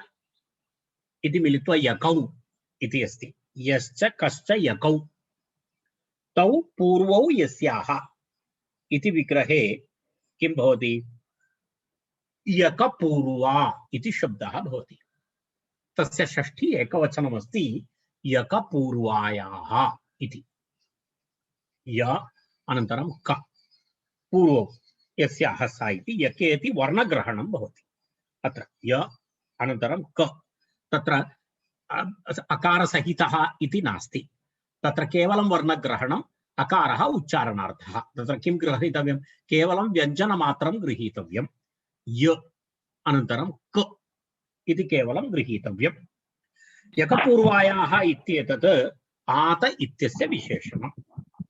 इति मिलित्वा यकौ इति अस्ति। यश्च कश्च यकौ तौ पूर्वौ यस्याः इति विग्रहे किं भवति? यकपूर्वा इति शब्दः भवति। तस्य षष्ठी एकवचनमस्ति यकपूर्वायाः इति। य अनन्तरं क पूर्वौ यस्याः सा इति यकेति वर्णग्रहणं भवति। अत्र य अनन्तरं क तत्र अकारसहितः इति नास्ति, तत्र केवलं वर्णग्रहणम्, अकारः उच्चारणार्थः। तत्र किं गृहीतव्यं? केवलं व्यञ्जनमात्रं गृहीतव्यं। य अनन्तरं क इति केवलं गृहीतव्यम्। यकपूर्वायाः इत्येतत् आत इत्यस्य विशेषणं।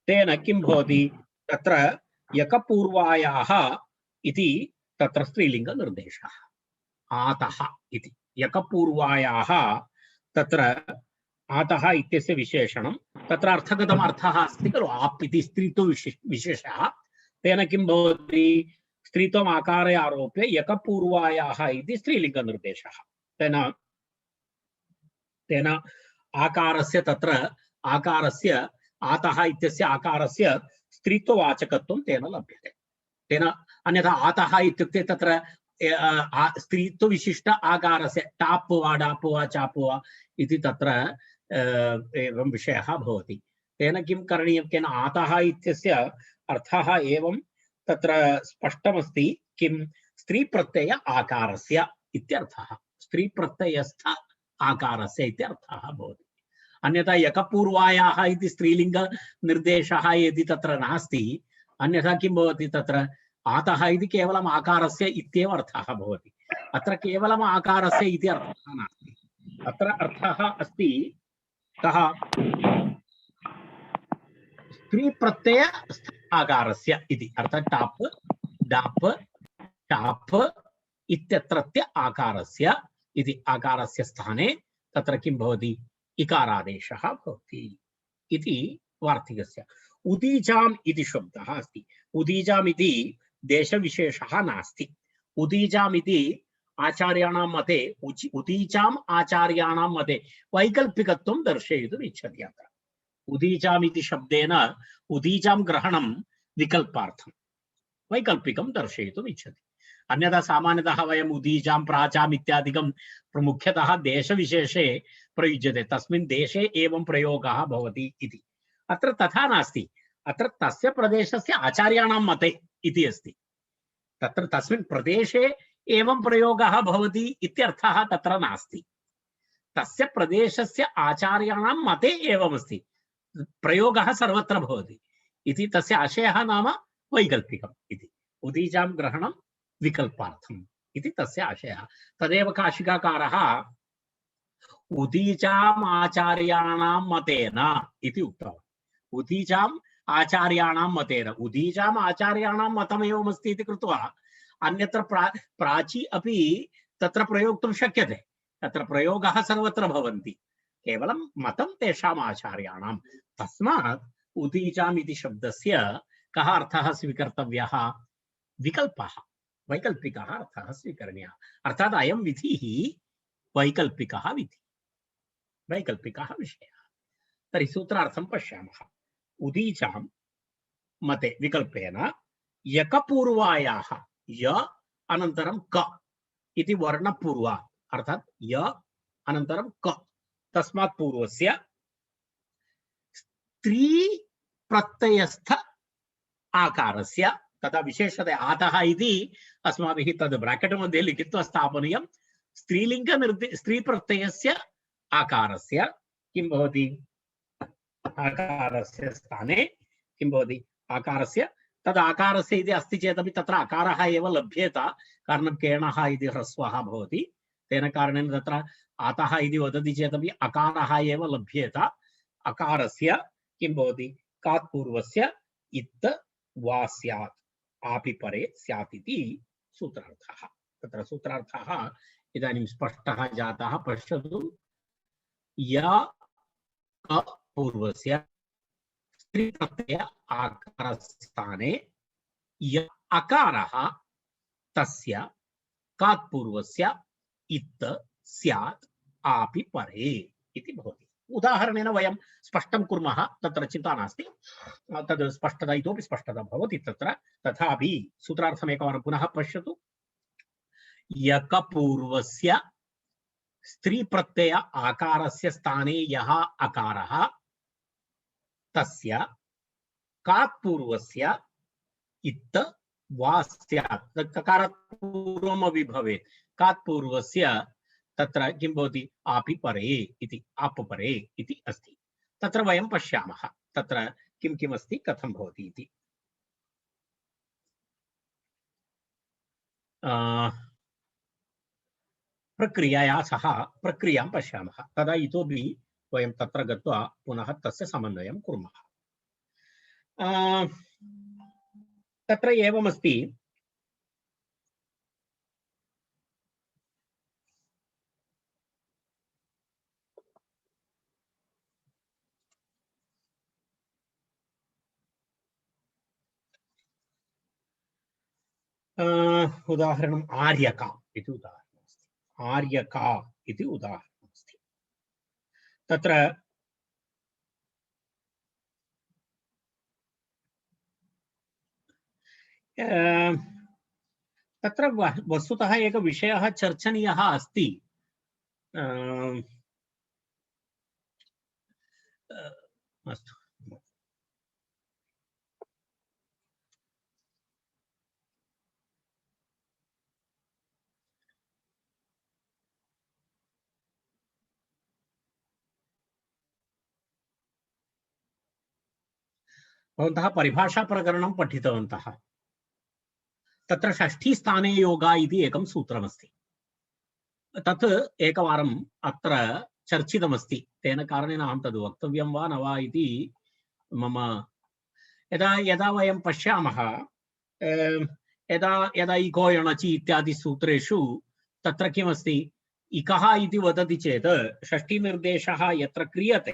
तेन किं भवति? तत्र यकपूर्वायाः इति तत्र स्त्रीलिङ्गनिर्देशः आतः इति। यकपूर्वायाः तत्र आतः इत्यस्य विशेषणं, तत्र अर्थगतम् अर्थः अस्ति खलु, आप् इति स्त्रीत्व विशेषः। तेन किं भवति? स्त्रीत्वम् आकारे आरोप्य यकपूर्वायाः इति स्त्रीलिङ्गनिर्देशः। तेन आकारस्य तत्र आकारस्य आतः इत्यस्य आकारस्य स्त्रीत्ववाचकत्वं तेन लभ्यते। तेन अन्यथा आतः इत्युक्ते तत्र स्त्रीत्वविशिष्ट आकारस्य टाप् वा डाप् वा चाप् वा इति तत्र एवं विषयः भवति। तेन किं करणीयं? केन आतः इत्यस्य अर्थः एवं तत्र स्पष्टमस्ति, किं स्त्रीप्रत्यय आकारस्य इत्यर्थः, स्त्रीप्रत्ययस्थ आकारस्य इत्यर्थः भवति। अन्यथा यकपूर्वायाः इति स्त्रीलिङ्गनिर्देशः यदि तत्र नास्ति, अन्यथा किं भवति? तत्र आतः इति केवलम् आकारस्य इत्येव अर्थः भवति। अत्र केवलम् आकारस्य इति अर्थः नास्ति, अत्र अर्थः अस्ति कः? स्त्रीप्रत्यय आकारस्य इति। अर्थात् टाप् डाप् टाप् इत्यत्रत्य आकारस्य इति। आकारस्य स्थाने तत्र किं भवति? इकारादेशः भवति इति वार्तिकस्य। उदीचाम् इति शब्दः अस्ति। उदीचाम् इति देशविशेषः नास्ति। उदीचाम् इति आचार्याणां मते, उदीचाम् आचार्याणां मते वैकल्पिकत्वं दर्शयितुम् इच्छति। अत्र उदीचाम् इति शब्देन उदीचां ग्रहणं विकल्पार्थं वैकल्पिकं दर्शयितुम् इच्छति। अन्यथा सामान्यतः वयम् उदीचां प्राचाम् इत्यादिकं मुख्यतः देशविशेषे प्रयुज्यते, तस्मिन् देशे एवं प्रयोगः भवति इति। अत्र तथा नास्ति, अत्र तस्य प्रदेशस्य आचार्याणां मते इति अस्ति। तत्र तस्मिन् प्रदेशे एवं प्रयोगः भवति इत्यर्थः तत्र नास्ति, तस्य प्रदेशस्य आचार्याणां मते एवमस्ति, प्रयोगः सर्वत्र भवति इति। तस्य आशयः नाम वैकल्पिकम् इति। उदीचां ग्रहणं विकल्पार्थम् इति तस्य आशयः। तदेव काशिकाकारः उदीचाम् आचार्याणां मतेन इति उक्तवान्। उदीचाम् आचार्याणां मतेन, उदीचाम् आचार्याणां मतमेवमस्ति इति कृत्वा अन्यत्र प्राची अपि तत्र प्रयोक्तुं शक्यते। तत्र प्रयोगः सर्वत्र भवन्ति, केवलं मतं तेषाम् आचार्याणां। तस्मात् उदीचाम् इति शब्दस्य कः अर्थः स्वीकर्तव्यः? विकल्पः, वैकल्पिकः अर्थः स्वीकरणीयः। अर्थात् अयं विधिः वैकल्पिकः विधिः, वैकल्पिकः विषयः। तर्हि सूत्रार्थं पश्यामः। उदीचां मते विकल्पेन यकपूर्वायाः य अनन्तरं क इति वर्णपूर्वा, अर्थात् य अनन्तरं क, तस्मात् पूर्वस्य स्त्री प्रत्ययस्थ आकारस्य, तथा विशेषतया आतः इति अस्माभिः तद् ब्राकेट् मध्ये लिखित्वा स्थापनीयं। स्त्रीप्रत्ययस्य आकारस्य किं भवति? आकारस्य स्थाने किं भवति? आकारस्य, तद् आकारस्य इति अस्ति चेदपि तत्र अकारः एव लभ्येत, कारणं केणः इति ह्रस्वः भवति। तेन कारणेन तत्र आतः इति वदति चेदपि अकारः एव लभ्येत। अकारस्य किं भवति? कात् पूर्वस्य इत् वा स्यात्, आपि परे स्यात् इति सूत्रार्थः। तत्र सूत्रार्थः इदानीं स्पष्टः जातः। पश्यतु, य क पूर्वस्य स्त्रीप्रत्यय आकारस्थाने य अकारः तस्य कात् पूर्वस्य इत् स्यात् आपि परे इति भवति। उदाहरणेन वयं स्पष्टं कुर्मः, तत्र चिन्ता नास्ति, तद् स्पष्टता इतोपि स्पष्टता भवति तत्र। तथापि सूत्रार्थम् एकवारं पुनः पश्यतु। यकपूर्वस्य स्त्री प्रत्यय आकारस्य स्थाने यः अकारः तस्य कात् पूर्वस्य इत्त वा स्यात्। ककारात् पूर्वमपि भवेत्। कात् पूर्वस्य तत्र किं भवति? आपि परे इति, आप परे इति अस्ति। तत्र वयं पश्यामः तत्र किं किम् अस्ति, कथं भवति इति। प्रक्रियया सह प्रक्रियां पश्यामः, तदा इतोपि वयं तत्र गत्वा पुनः तस्य समन्वयं कुर्मः। तत्र एवमस्ति, उदाहरणम् आर्यका इति उदाहरणमस्ति। आर्यका इति उदाहरणमस्ति। तत्र तत्र वस्तुतः एकः विषयः चर्चनीयः अस्ति। अस्तु, भवन्तः परिभाषा प्रकरणं पठितवन्तः। तत्र षष्ठी स्थाने योगा इति एकं सूत्रमस्ति। तत् एकवारम् अत्र चर्चितमस्ति। तेन कारणेन अहं तद् वक्तव्यं वा न वा इति मम यदा वयं पश्यामः, यदा इको यणचि इत्यादि सूत्रेषु तत्र किमस्ति, इकः इति वदति चेत् षष्ठीनिर्देशः यत्र क्रियते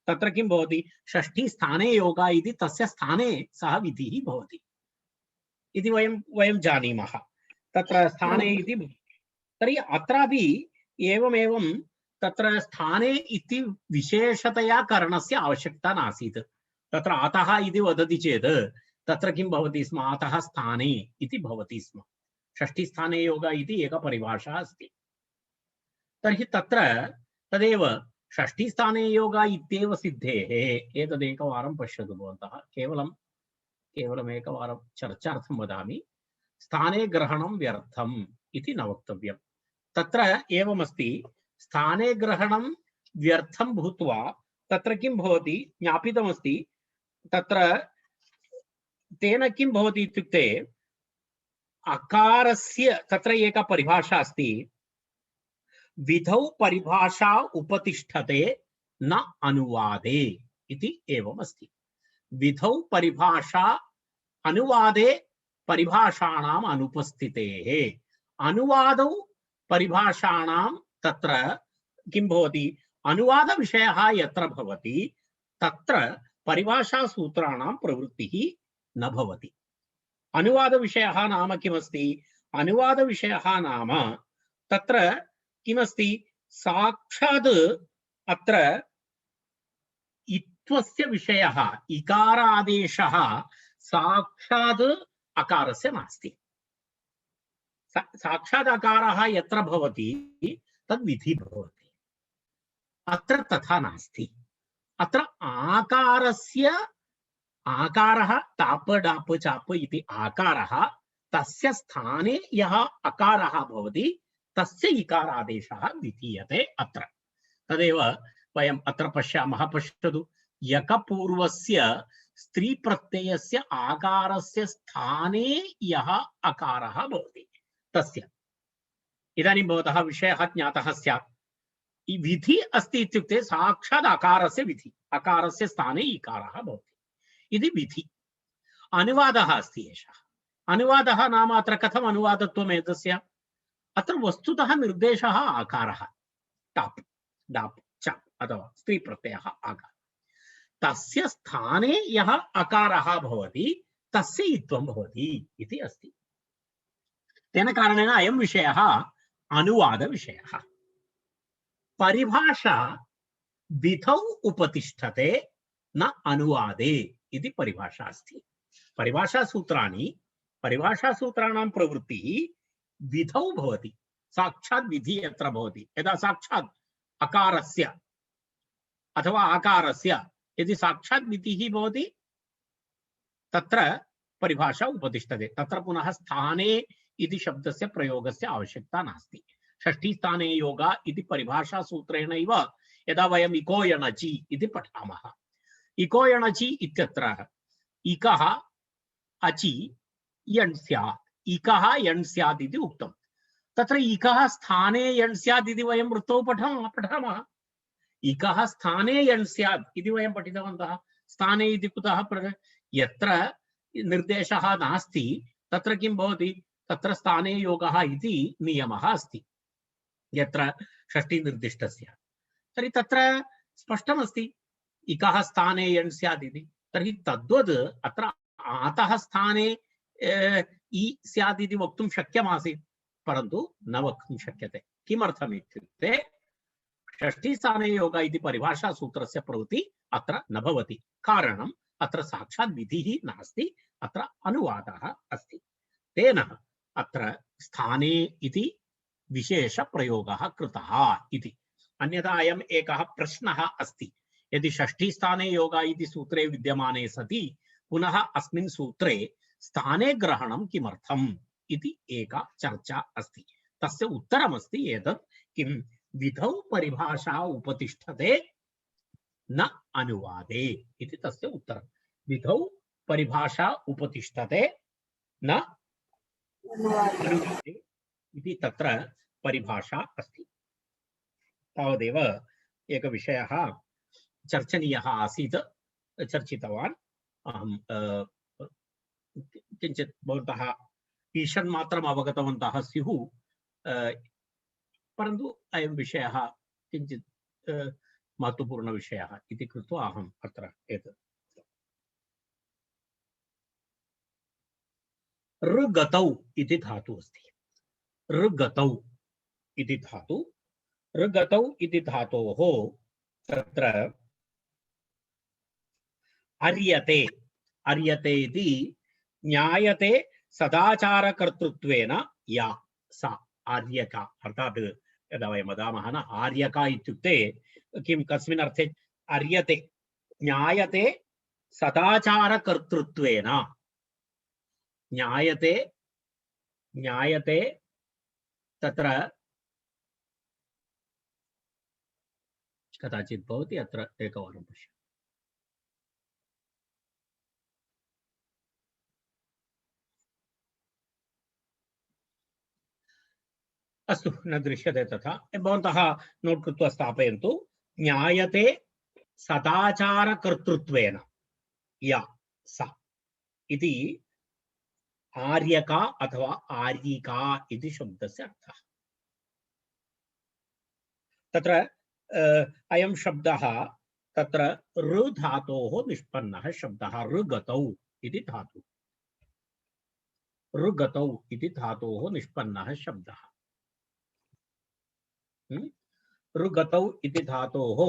तत्र किं भवति? षष्ठी स्थाने योगा इति तस्य स्थाने सः विधिः भवति इति वयं जानीमः। तत्र स्थाने इति तर्हि अत्रापि एवमेवं तत्र स्थाने इति विशेषतया करणस्य आवश्यकता नासीत्। तत्र अतः इति वदति चेत् तत्र किं भवति स्म? अतः स्थाने इति भवति स्म। षष्ठी स्थाने योगा इति एका परिभाषा अस्ति। तर्हि तत्र तदेव षष्ठी स्थाने योगा इत्येव सिद्धेः। एतदेकवारं पश्यतु भवन्तः, केवलम् एकवारं चर्चार्थं वदामि। स्थाने ग्रहणं व्यर्थम् इति न वक्तव्यम्। तत्र एवमस्ति, स्थाने ग्रहणं व्यर्थं भूत्वा तत्र किं भवति? ज्ञापितमस्ति। तत्र तेन किं भवति इत्युक्ते, अकारस्य तत्र एका परिभाषा अस्ति, विधौ परिभाषा उपतिष्ठते न अनुवादे इति एवमस्ति। विधौ परिभाषा अनुवादे परिभाषाणाम् अनुपस्थितेः। अनुवादौ परिभाषाणां तत्र किं भवति? अनुवादविषयः यत्र भवति तत्र परिभाषासूत्राणां प्रवृत्तिः न भवति। अनुवादविषयः नाम किमस्ति? अनुवादविषयः नाम तत्र किमस्ति? साक्षात् अत्र इत्वस्य विषयः, इकारादेशः साक्षात् अकारस्य नास्ति। साक्षात् अकारः यत्र भवति तद् विधि भवति। अत्र तथा नास्ति। अत्र आकारः ताप डाप चाप इति आकारः, तस्य स्थाने यः अकारः भवति तस्य इकारादेशः विधीयते अत्र। तदेव वयम् अत्र पश्यामः। पश्यतु, यकपूर्वस्य स्त्री प्रत्ययस्य आकारस्य स्थाने यः अकारः भवति तस्य। इदानीं भवतः विषयः ज्ञातः स्यात्। विधि अस्ति इत्युक्ते साक्षात् अकारस्य विधि, अकारस्य स्थाने इकारः भवति इति विधि। अनुवादः अस्ति एषः। अनुवादः नाम अत्र कथम् अनुवादत्वम् एतस्य? अत्र वस्तुतः निर्देशः आकारः, टाप् डाप् चाप् अथवा स्त्री प्रत्ययः आकारः, तस्य स्थाने यः अकारः भवति तस्य इत्वं भवति इति अस्ति। तेन कारणेन अयं विषयः अनुवादविषयः। परिभाषा विधौ उपतिष्ठते न अनुवादे इति परिभाषा अस्ति। परिभाषासूत्राणां प्रवृत्तिः विधौ भवति। साक्षात् विधि यत्र भवति, यदा साक्षात् अकारस्य अथवा आकारस्य यदि साक्षात् विधिः भवति तत्र परिभाषा उपतिष्ठते। तत्र पुनः स्थाने इति शब्दस्य प्रयोगस्य आवश्यकता नास्ति। षष्ठी स्थाने योगा इति परिभाषा सूत्रेणैव यदा वयम् इको यणचि इति पठामः, इको यणचि इत्यत्र इकः अचि यण् स्यात्, इकः यण् स्यात् इति उक्तं। तत्र इकः स्थाने यण् स्यात् इति वयं वृत्तौ पठामः। इकः स्थाने यण् स्यात् इति वयं पठितवन्तः। स्थाने इति कुतः? यत्र निर्देशः नास्ति तत्र किं भवति? तत्र स्थाने योगः इति नियमः अस्ति यत्र षष्ठी निर्दिष्टस्य। तर्हि तत्र स्पष्टमस्ति इकः स्थाने यण् स्यात् इति। तर्हि तद्वद् अत्र आतः स्थाने इ स्यात् इति वक्तुं शक्यमासीत्, परन्तु न वक्तुं शक्यते। किमर्थम् इत्युक्ते षष्ठी स्थाने योग इति परिभाषा सूत्रस्य प्रवृत्ति अत्र न भवति। कारणम् अत्र साक्षात् विधिः नास्ति, अत्र अनुवादः अस्ति। तेन अत्र स्थाने इति विशेष प्रयोगः कृतः इति। अन्यथा अयम् एकः प्रश्नः अस्ति, यदि षष्ठी स्थाने योग इति सूत्रे विद्यमाने सति पुनः अस्मिन् सूत्रे स्थाने ग्रहणं किमर्थम् इति एका चर्चा अस्ति। तस्य उत्तरमस्ति एतत्, किं विधौ परिभाषा उपतिष्ठते न अनुवादे इति तस्य उत्तरं। विधौ परिभाषा उपतिष्ठते न अनुवादे इति तत्र परिभाषा अस्ति। तावदेव एकः विषयः चर्चनीयः आसीत्, चर्चितवान् अहं। किञ्चित् भवन्तः ईषन् मात्रम् अवगतवन्तः स्युः, परन्तु अयं विषयः किञ्चित् महत्त्वपूर्णविषयः इति कृत्वा अहम् अत्र एतत् ऋगतौ इति धातु अस्ति। ऋगतौ इति धातु, ऋगतौ इति धातोः तत्र अर्यते, अर्यते इति ज्ञायते सदाचारकर्तृत्वेन या सा आर्यका। अर्थात् यदा वयं वदामः न आर्यका इत्युक्ते किं, कस्मिन् अर्थे अर्यते? ज्ञायते सदाचारकर्तृत्वेन, ज्ञायते ज्ञायते तत्र कदाचित् भवति, अत्र एकवारं पश्य। अस्तु, न दृश्यते तथा, भवन्तः नोट् कृत्वा स्थापयन्तु। ज्ञायते सदाचारकर्तृत्वेन या सा इति आर्यका अथवा आर्यिका इति शब्दस्य अर्थः। तत्र अयं शब्दः तत्र ऋ धातोः निष्पन्नः शब्दः। ऋगतौ इति धातु, ऋगतौ इति धातोः निष्पन्नः शब्दः। ऋगतौ इति धातोः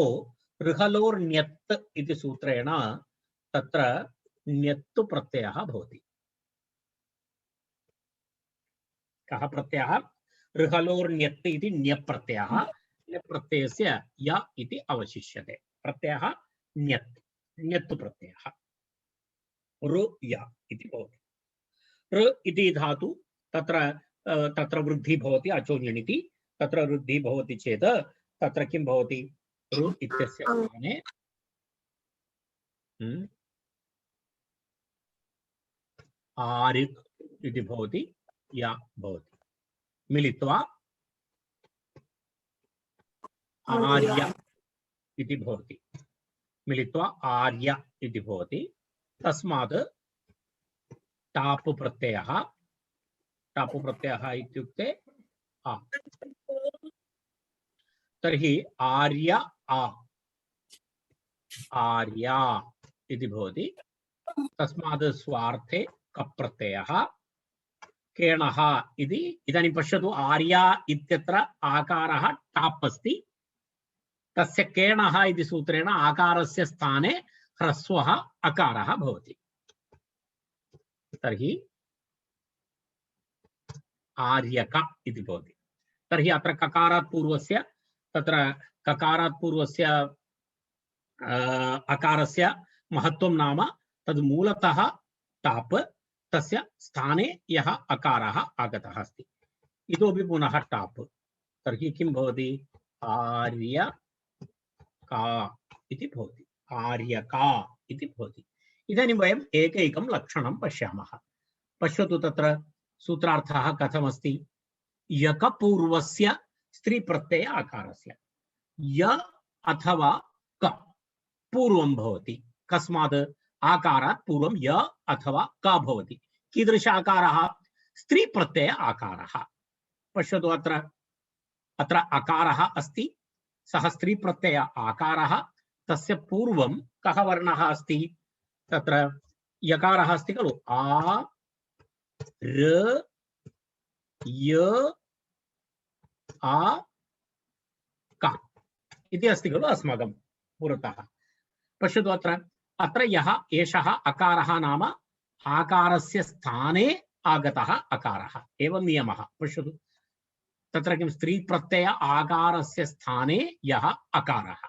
ऋहलोर्ण्यत् इति सूत्रेण तत्र ण्यत्तु प्रत्ययः भवति। कः प्रत्ययः? ऋहलोर्ण्यत् इति ण्यप्रत्ययः। ण्यप्रत्ययस्य य इति अवशिष्यते। प्रत्ययः ण्यत्, ण्यत्तु प्रत्ययः ऋ य इति भवति। ऋ इति धातु तत्र तत्र वृद्धिः भवति, अचोञ्यणिति। तत्र वृद्धिः भवति चेत् तत्र किं भवति? ऋ इत्यस्य स्थाने आर् इति भवति, या भवति, मिलित्वा आर्य इति भवति, मिलित्वा आर्य इति भवति। तस्मात् टाप् प्रत्ययः, टाप् प्रत्ययः इत्युक्ते आ, तर्हि आर्य आ, आर्या इति भवति। तस्मात् स्वार्थे कप् प्रत्ययः, केणः इति। इदानीं पश्यतु, आर्या इत्यत्र आकारः टाप् अस्ति, तस्य केणः इति सूत्रेण आकारस्य स्थाने ह्रस्वः अकारः भवति। तर्हि आर्यक इति भवति। तर्हि अत्र ककारात् पूर्वस्य तत्र ककारात् पूर्वस्य अकारस्य महत्त्वं नाम तद् मूलतः टाप्, तस्य स्थाने यः अकारः आगतः अस्ति इतोपि पुनः टाप्। तर्हि किं भवति? आर्यका इति भवति। आर्यका इति भवति। इदानीं वयम् एकैकं लक्षणं पश्यामः। पश्यतु तत्र सूत्रार्थः कथमस्ति? यकपूर्वस्य स्त्रीप्रत्यय आकारस्य य अथवा क पूर्वं भवति। कस्मात्? आकारात् पूर्वं य अथवा क भवति। कीदृश आकारः? स्त्रीप्रत्यय आकारः। पश्यतु अत्र अकारः अस्ति, सः स्त्रीप्रत्यय आकारः। तस्य पूर्वं कः वर्णः अस्ति? तत्र यकारः अस्ति खलु। आ र य आ क इति अस्ति खलु अस्माकं पुरतः। पश्यतु अत्र यः एषः अकारः नाम आकारस्य स्थाने आगतः अकारः। एवं नियमः। पश्यतु तत्र किं? स्त्रीप्रत्यय आकारस्य स्थाने यः अकारः।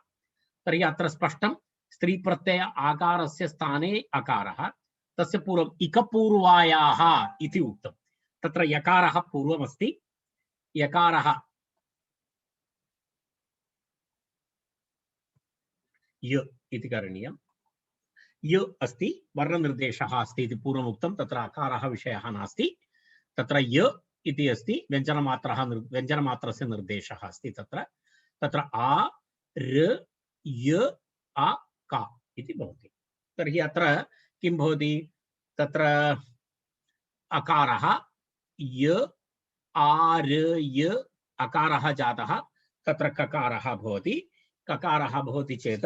तर्हि अत्र स्पष्टं स्त्रीप्रत्यय आकारस्य स्थाने अकारः, तस्य पूर्वम् इकपूर्वायाः इति उक्तं। तत्र यकारः पूर्वमस्ति। यकारः य इति करणीयम्। य अस्ति, वर्णनिर्देशः अस्ति इति पूर्वम् उक्तं। तत्र अकारः विषयः नास्ति। तत्र य इति अस्ति, व्यञ्जनमात्रस्य निर्देशः अस्ति। तत्र आ र य आ का इति भवति। तर्हि अत्र किं भवति? तत्र अकारः य आ र य अकारः जातः, तत्र ककारः भवति। ककारः भवति चेत्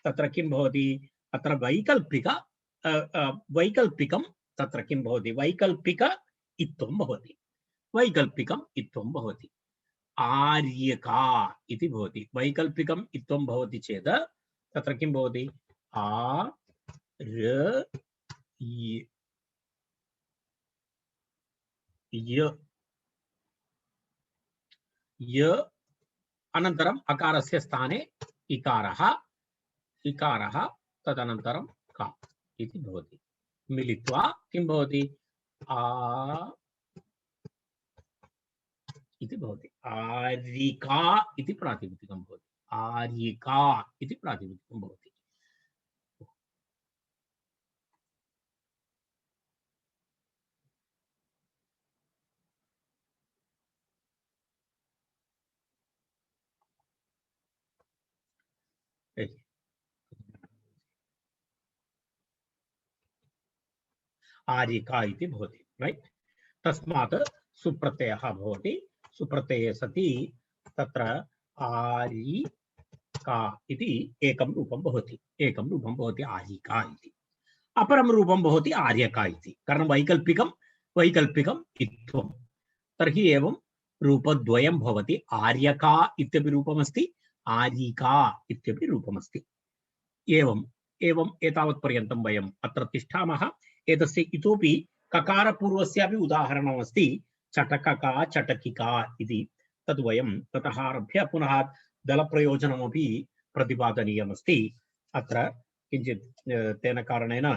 तत्र किं भवति? अत्र वैकल्पिकं तत्र किं भवति? वैकल्पिक इत्थं भवति। वैकल्पिकम् इत्थं भवति। आर्यका इति भवति। वैकल्पिकम् इत्थं भवति चेत् तत्र किं भवति? आ र य अनन्तरम् अकारस्य स्थाने इकारः, तदनन्तरं का इति भवति। मिलित्वा किं भवति? आ इति भवति। आर्यिका इति प्रातिपदिकं भवति। आर्यिका इति प्रातिपदिकं भवति। आर्यिका इति भवति। राइट? तस्मात् सुप्रत्ययः भवति। सुप्रत्यये सति तत्र आर्यिका इति एकं रूपं भवति। एकं रूपं भवति आर्यिका इति। अपरं रूपं भवति आर्यका इति। कारणं वैकल्पिकम् इत्थं। तर्हि एवं रूपद्वयं भवति। आर्यका इत्यपि रूपमस्ति, आर्यिका इत्यपि रूपमस्ति। एवम् एतावत्पर्यन्तं वयम् अत्र तिष्ठामः। एतस्य इतोपि ककारपूर्वस्यापि उदाहरणमस्ति। चटकका, चटकिका इति। तद् वयं ततः आरभ्य पुनः दलप्रयोजनमपि प्रतिपादनीयमस्ति। अत्र किञ्चित् तेन कारणेन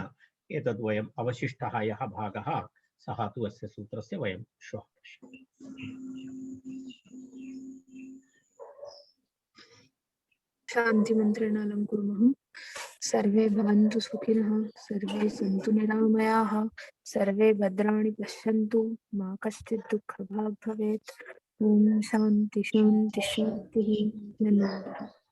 एतद् वयम् अवशिष्टः यः भागः सः तु अस्य सूत्रस्य वयं श्वः शान्तिमन्त्रेण अलं कुर्मः। सर्वे भवन्तु सुखिनः, सर्वे सन्तु निरामयाः, सर्वे भद्राणि पश्यन्तु, मा कश्चित् दुःखभाग् भवेत्। ॐ शान्ति शान्ति शान्तिः। धन्यवादः।